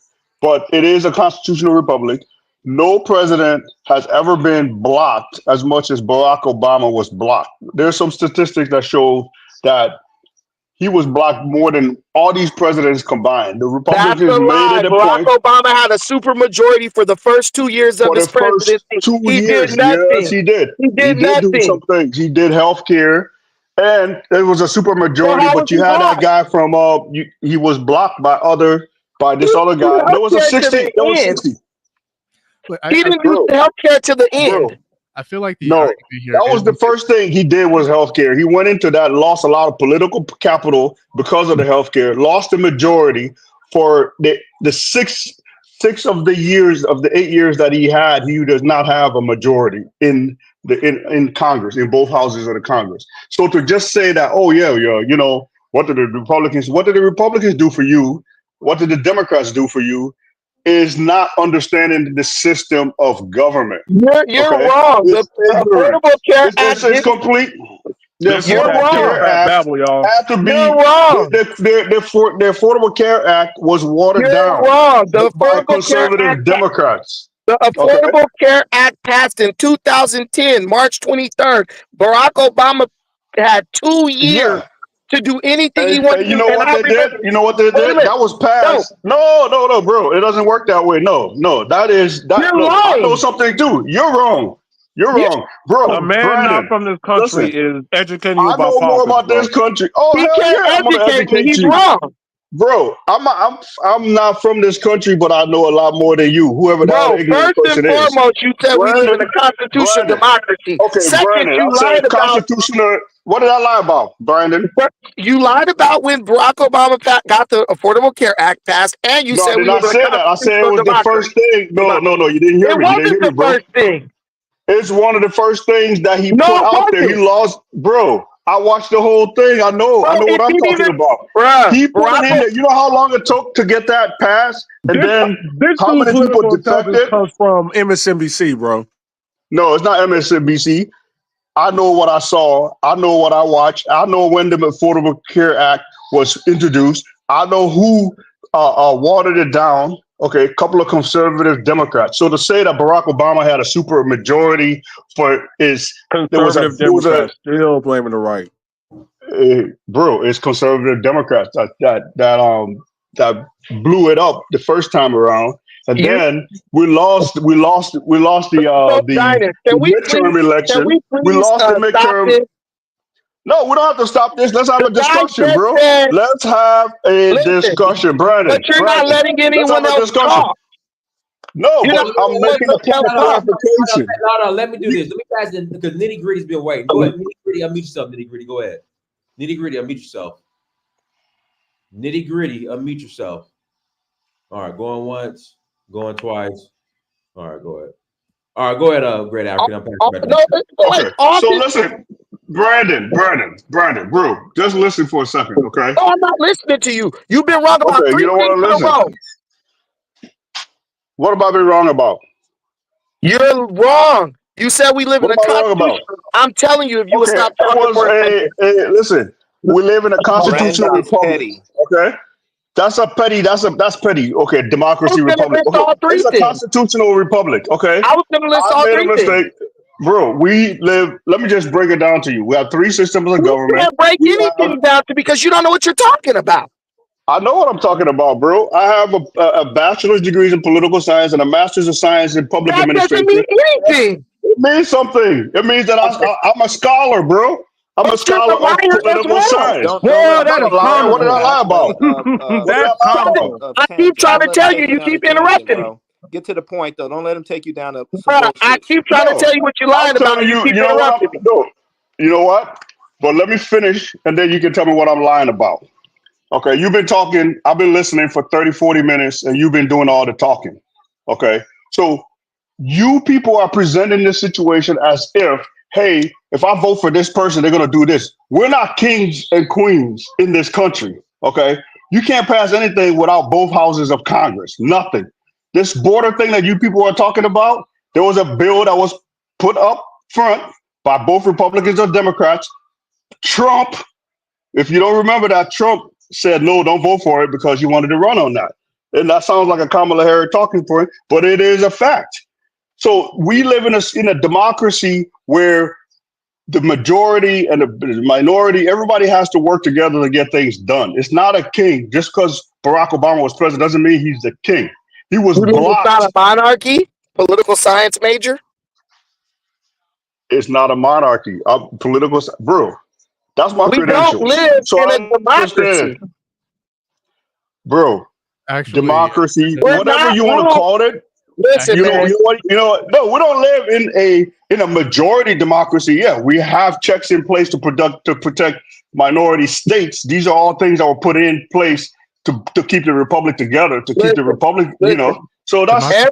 but it is a constitutional republic. No president has ever been blocked as much as Barack Obama was blocked. There's some statistics that show that he was blocked more than all these presidents combined. The Republicans made it a Barack point. Obama had a super majority for the first 2 years of his presidency. He did nothing. Yes, he did. He did do some things. He did healthcare, and it was a super majority. But you had that guy from he was blocked by this other guy. There was a 60. There was 60. He didn't do healthcare to the end. Bro, I feel like that was the first thing he did was healthcare. He went into that, lost a lot of political capital because of the healthcare, lost the majority for the six of the years of the 8 years that he had. He does not have a majority in Congress, in both houses of the Congress. So to just say that, oh yeah, what did the Republicans do for you? What did the Democrats do for you? Is not understanding the system of government. You're wrong. The Affordable Care Act is complete. You're wrong. Had to be. You're wrong. The Affordable Care Act was watered down. You're wrong. The by conservative Democrats. The Affordable Care Act passed in 2010, March 23rd. Barack Obama had 2 years to do anything he wanted to do. You know what they did? You know what they did? That was passed. No, bro. It doesn't work that way. No. That is that. You're look, wrong. I know something too. You're wrong. You're wrong, bro. A man not from this country is educating you about politics. I know more about this country. Oh, he can't educate me. He's wrong. Bro, I'm not from this country, but I know a lot more than you. Whoever that ignorant person is. First and foremost, you said we live in a constitutional democracy. Okay, second, Brandon, you lied about constitutional. What did I lie about, Brandon? You lied about when Barack Obama got the Affordable Care Act passed, and you No, I said did we not live in say a that. I said it constitutional was the first democracy. thing. No, you didn't hear It me. You didn't wasn't hear me, the bro. first thing. It's one of the first things that he No, put it out there. He wasn't. lost, bro. I watched the whole thing. I know Bro, what it I'm didn't talking even, about. bruh, He put it in Barack, there. You know how long it took to get that passed, and then This how dude many people political intelligence defected? comes from MSNBC, bro. No, it's not MSNBC. I know what I saw. I know what I watched. I know when the Affordable Care Act was introduced. I know who watered it down. Okay, a couple of conservative Democrats. So to say that Barack Obama had a super majority for Conservative Democrats still blaming the right. bro, it's conservative Democrats that blew it up the first time around, and then we lost the midterm election. We lost the stop midterm. this? No, we don't have to stop this. Let's have a The guy discussion, just bro. said, Let's have a listen, discussion, but you're not letting Let's anyone have a else discussion. talk. No, You're but not I'm making a point of clarification. No, let me do this. Let me pass it because Nitty Gritty's been waiting. Go ahead, Nitty Gritty, unmute yourself. Nitty Gritty, go ahead. Nitty Gritty, unmute yourself. Nitty Gritty, unmute yourself. All right, going once, going twice. All right, go ahead. All right, go ahead, Great African. Okay, so listen, Brandon, bro, just listen for a second, okay? No, I'm not listening to you. You've been wrong about Okay, you three don't things want to in a listen. row. What have I been wrong about? You're wrong. You said we live What in a am I wrong about? constitution. I'm telling you, if you would Okay, stop it talking was for a second. listen, we live in a constitutional Brandon is republic, petty. okay? That's petty. Okay, democracy, I was gonna republic. list Okay, all three it's a things. constitutional republic, okay? I was gonna list I all made a three things. mistake. Bro, let me just break it down to you. We have three systems of You government. can't break We anything have, down to because you don't know what you're talking about. I know what I'm talking about, bro. I have a bachelor's degree in political science and a master's of science in public That doesn't administration. mean anything. It means something. It means that I'm a scholar, bro. I'm a But you're scholar a of liar as political well. science. Don't let Boy, him that take is you down What did I comical. lie about? What did I That's lie about? of I keep tangent. trying Don't to let him tell take you, you you down a keep tangent, interrupting me. bro. Get to the point, though. Don't let him take you down some Bruh, I bullshit. keep trying to No, tell you what you're I'm lying about, telling and you you. keep You know what interrupting me. no. You know what? But let me finish, and then you can tell me what I'm lying about. Okay, you've been talking. I've been listening for 30, 40 minutes, and you've been doing all the talking. Okay, so you people are presenting this situation as if, hey, if I vote for this person, they're gonna do this. We're not kings and queens in this country. Okay, you can't pass anything without both houses of Congress. Nothing. This border thing that you people are talking about, there was a bill that was put up front by both Republicans and Democrats. Trump, if you don't remember that, Trump said no, don't vote for it because you wanted to run on that. And that sounds like a Kamala Harris talking point, but it is a fact. So we live in a democracy where the majority and the minority, everybody has to work together to get things done. It's not a king. Just because Barack Obama was president doesn't mean he's the king. He was You mean it's not blocked. a monarchy? Political science major? It's not a monarchy. Bro, that's my We don't credentials. live So in a I understand, democracy. bro. Actually, Democracy, We're whatever not you want to wrong. call it. Listen, man. You know what? No, we don't live in a majority democracy. Yeah, we have checks in place to protect minority states. These are all things that were put in place to keep the republic together, to keep the republic, So that's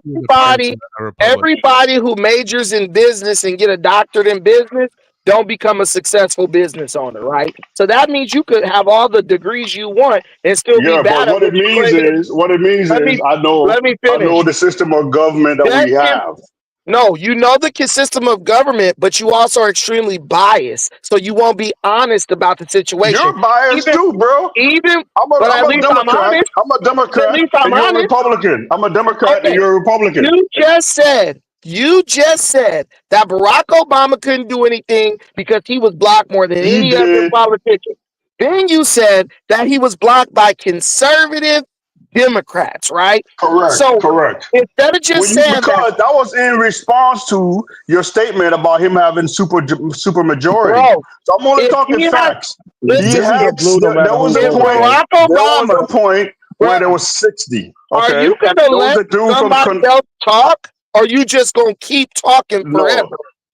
everybody who majors in business and get a doctorate in business don't become a successful business owner, right? So that means you could have all the degrees you want and still be yeah. bad But at what you claim to be. I know Finish. the system of government that we have. No, you know the system of government, but you also are extremely biased. So you won't be honest about the situation. You're biased too, bro. But at I'm a least I'm Democrat. honest. I'm a Democrat, At least I'm and you're a honest. Republican. I'm a Democrat, and Okay. you're a Republican. You just said that Barack Obama couldn't do anything because he was blocked more than He any other did. politician. Then you said that he was blocked by conservative Democrats, right? Correct. Instead of just saying because that was in response to your statement about him having super majority. bro, So I'm only if talking he had- facts. listen, There was a point where there was 60. Are Okay, you gonna there was let a dude somebody else talk, or you just gonna keep talking forever?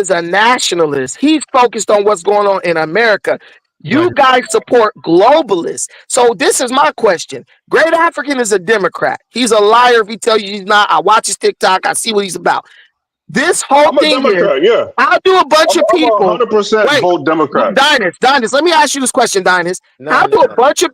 is a nationalist. He's focused on what's going on in America. You Right. guys support globalists. So this is my question. Great African is a Democrat. He's a liar if he tells you he's not. I watch his TikTok. I see what he's about. This whole I'm a thing is, Democrat. Yeah, how do a bunch of I'm people 100% vote Democrat. Dynas, let me ask you this question, Dynas. No. How do a bunch of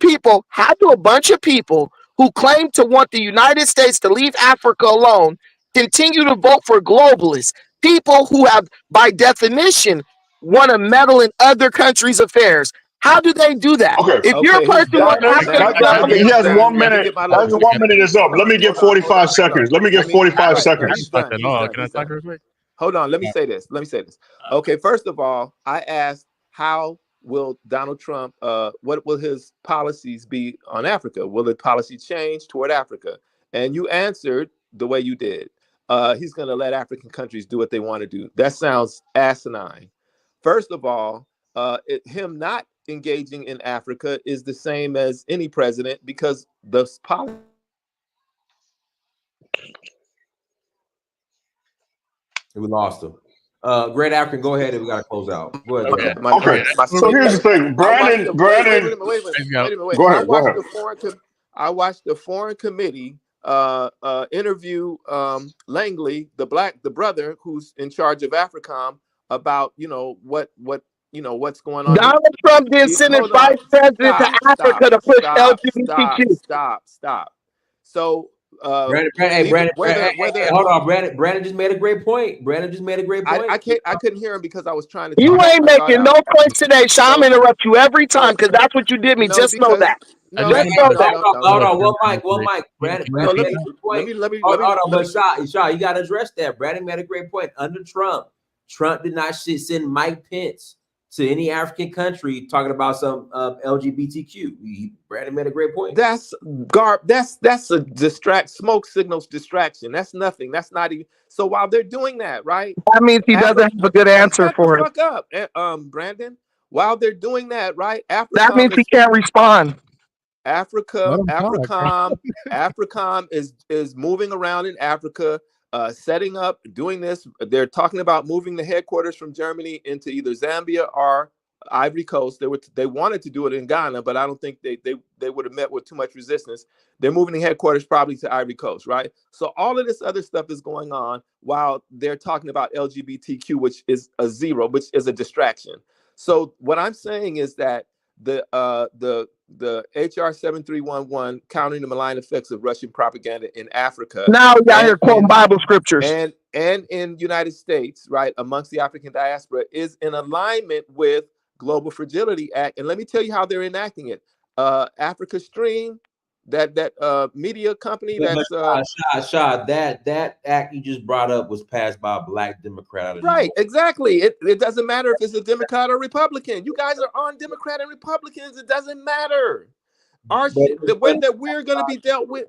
people who claim to want the United States to leave Africa alone continue to vote for globalists, people who have, by definition, want to meddle in other countries' affairs? How do they do that? Okay. If you're a Okay, he's person who wants done. Africa to Now dominate, He he's has done. 1 Let me minute. get my His last. 1 minute is up. Let me get 45 seconds. Let me get 45 He's seconds. done. He's done. Can I He's talk done. real quick? Hold on. Let me say this. Okay, first of all, I asked how will Donald Trump, what will his policies be on Africa? Will the policy change toward Africa? And you answered the way you did. He's going to let African countries do what they want to do. That sounds asinine. First of all, him not engaging in Africa is the same as any president because the policy. We lost him. Great African, go ahead and we got to close out. Go ahead, Great African. Okay. So here's the thing, Brandon. Wait a minute. Go ahead. Go ahead. I watched the foreign committee interview Langley, the brother who's in charge of AFRICOM, about what's going on. Donald Trump did send his vice president to Africa to push LGBTQ. Stop. So Brandon, hold on. Brandon just made a great point. I couldn't hear him because I was trying to. You ain't making no points today, Sean. I'm interrupt you every time because that's what you did me. Just know that. No, hold on. One mic. Brandon No, made a good point. Hold on, but Shaw, you got to address that. Brandon made a great point. Under Trump did not send Mike Pence to any African country talking about some LGBTQ. Brandon made a great point. That's a smoke signals distraction. That's nothing. That's not even. So while they're doing that, right? That means he doesn't have a good answer for it. Fuck up, Brandon. While they're doing that, right? That means he can't respond. AFRICOM is moving around in Africa, setting up, doing this. They're talking about moving the headquarters from Germany into either Zambia or Ivory Coast. They wanted to do it in Ghana, but I don't think they would have met with too much resistance. They're moving the headquarters probably to Ivory Coast, right? So all of this other stuff is going on while they're talking about LGBTQ, which is a zero, which is a distraction. So what I'm saying is that the HR 7311 countering the malign effects of Russian propaganda in Africa. Now y'all here quoting Bible scriptures. And in United States, right, amongst the African diaspora is in alignment with Global Fragility Act. And let me tell you how they're enacting it. Africa Stream, that media company that's that act you just brought up was passed by a black Democrat. Right, exactly. It doesn't matter if it's a Democrat or Republican. You guys are on Democrat and Republicans. It doesn't matter. The way that we're going to be dealt with,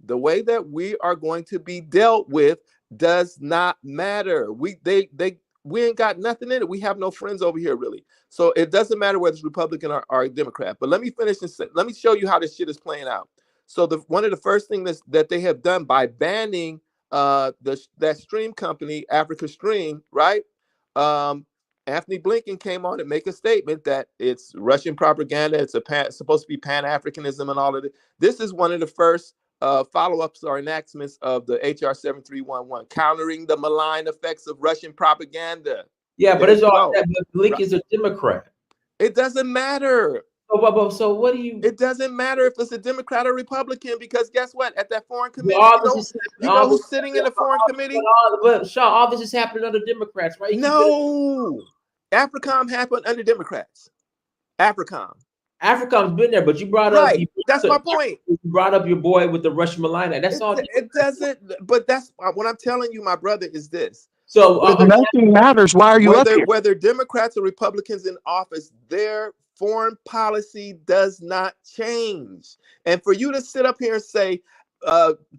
the way that we are going to be dealt with does not matter. We ain't got nothing in it. We have no friends over here, really. So it doesn't matter whether it's Republican or Democrat. But let me finish and let me show you how this shit is playing out. So one of the first things that they have done by banning that stream company, Africa Stream, right? Anthony Blinken came on and make a statement that it's Russian propaganda. It's supposed to be Pan-Africanism and all of it. This is one of the first follow-ups or enactments of the HR 7311, countering the malign effects of Russian propaganda. Yeah, but it's all that. Blinken is a Democrat. It doesn't matter. So what do you? It doesn't matter if it's a Democrat or Republican, because guess what? At that foreign committee, you know who's sitting in the foreign committee? But Shaw, all this is happening under Democrats, right? No, AFRICOM happened under Democrats. AFRICOM's been there, but you brought up. Right. That's my point. You brought up your boy with the Russian malign. That's all. It doesn't. But that's what I'm telling you, my brother, is this. So nothing matters. Why are you up here? Whether Democrats or Republicans in office, their foreign policy does not change. And for you to sit up here and say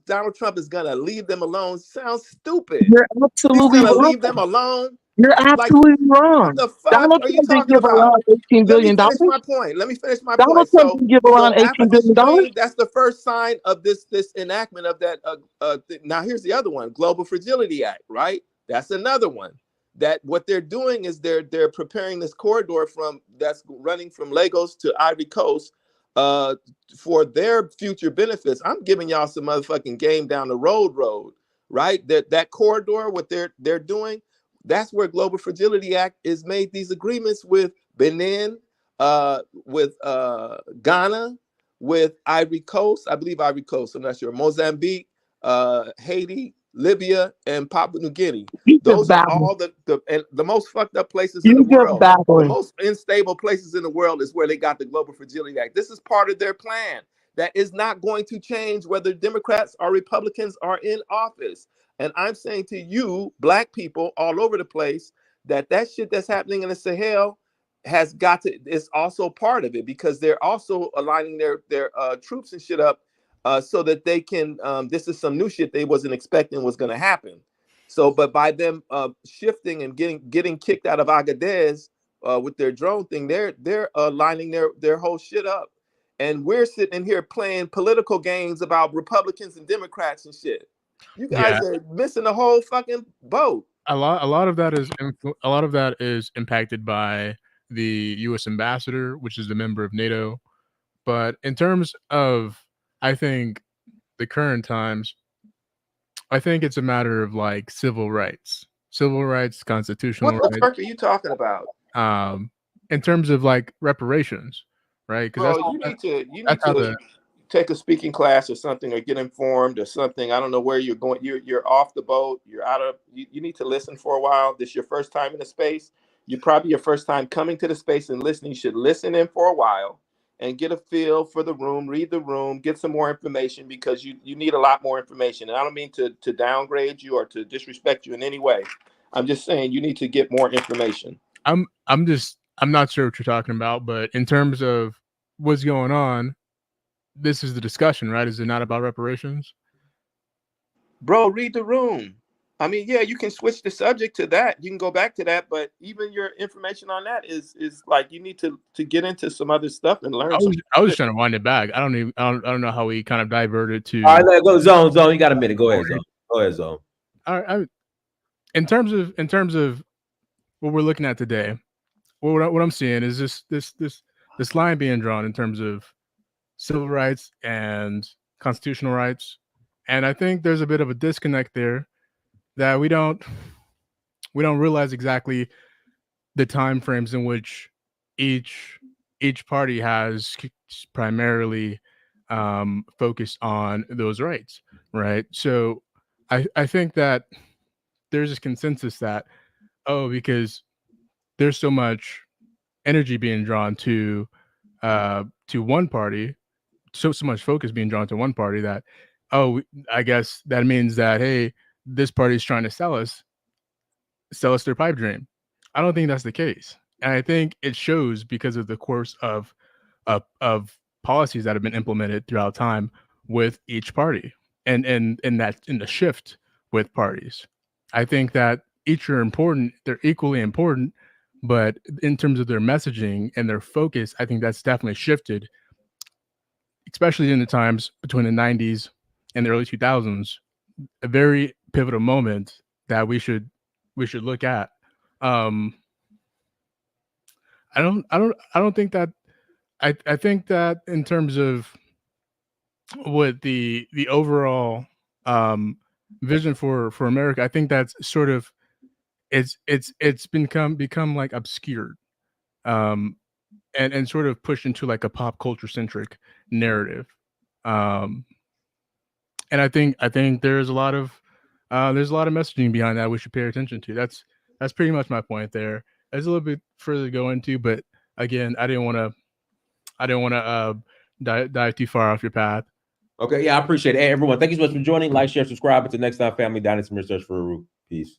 Donald Trump is going to leave them alone sounds stupid. You're absolutely wrong. Leave them alone. You're absolutely wrong. What the fuck Donald are you Trump talking about? $18 billion. Let me finish my Donald point. Trump didn't give Iran $18 billion. That's the first sign of this enactment of that. Now here's the other one: Global Fragility Act. Right? That's another one. That what they're doing is they're preparing this corridor that's running from Lagos to Ivory Coast for their future benefits. I'm giving y'all some motherfucking game down the road, right? That corridor, what they're doing. That's where Global Fragility Act is made these agreements with Benin, with Ghana, with Ivory Coast, I believe Ivory Coast, I'm not sure, Mozambique, Haiti, Libya, and Papua New Guinea. Those are all the most fucked up places in the world. The most unstable places in the world is where they got the Global Fragility Act. This is part of their plan that is not going to change whether Democrats or Republicans are in office. And I'm saying to you, black people all over the place, that shit that's happening in the Sahel has got to, is also part of it, because they're also aligning their troops and shit up so that they can, this is some new shit they wasn't expecting was going to happen. So, but by them shifting and getting kicked out of Agadez with their drone thing, they're lining their whole shit up. And we're sitting in here playing political games about Republicans and Democrats and shit. You guys are missing the whole fucking boat. A lot of that is impacted by the U.S. ambassador, which is a member of NATO. But in terms of, I think, the current times, I think it's a matter of like civil rights, constitutional rights. What the fuck are you talking about? In terms of like reparations, right? Because you need to take a speaking class or something, or get informed or something. I don't know where you're going. You're off the boat. You're out of. You need to listen for a while. This is your first time in the space. You're probably your first time coming to the space and listening. You should listen in for a while and get a feel for the room, read the room, get some more information, because you need a lot more information. And I don't mean to downgrade you or to disrespect you in any way. I'm just saying you need to get more information. I'm not sure what you're talking about, but in terms of what's going on, this is the discussion, right? Is it not about reparations? Bro, read the room. I mean, yeah, you can switch the subject to that. You can go back to that, but even your information on that is like, you need to get into some other stuff and learn. I was trying to wind it back. I don't know how we kind of diverted to. All right, let go, Zone. You got a minute. Go ahead, Zone. All right. In terms of what we're looking at today, what I'm seeing is this line being drawn in terms of civil rights and constitutional rights, and I think there's a bit of a disconnect there that we don't realize exactly the time frames in which each party has primarily focused on those rights, right? So I think that there's this consensus that, because there's so much energy being drawn to one party, so much focus being drawn to one party, that I guess that means that, hey, this party is trying to sell us their pipe dream. I don't think that's the case, and I think it shows because of the course of policies that have been implemented throughout time with each party, and in the shift with parties. I think that each are important; they're equally important, but in terms of their messaging and their focus, I think that's definitely shifted, especially in the times between the 90s and the early 2000s. A very pivotal moment that we should look at. I don't think that. I think that in terms of what the overall vision for America, I think that's sort of it's become like obscured, and sort of pushed into like a pop culture centric narrative. And I think there's a lot of messaging behind that we should pay attention to. That's pretty much my point there. There's a little bit further to go into, but again, I didn't want to dive too far off your path. Okay, yeah, I appreciate it. Hey, everyone, thank you so much for joining. Like, share, subscribe. Until next time, family. Dynasty Search for a Root. Peace.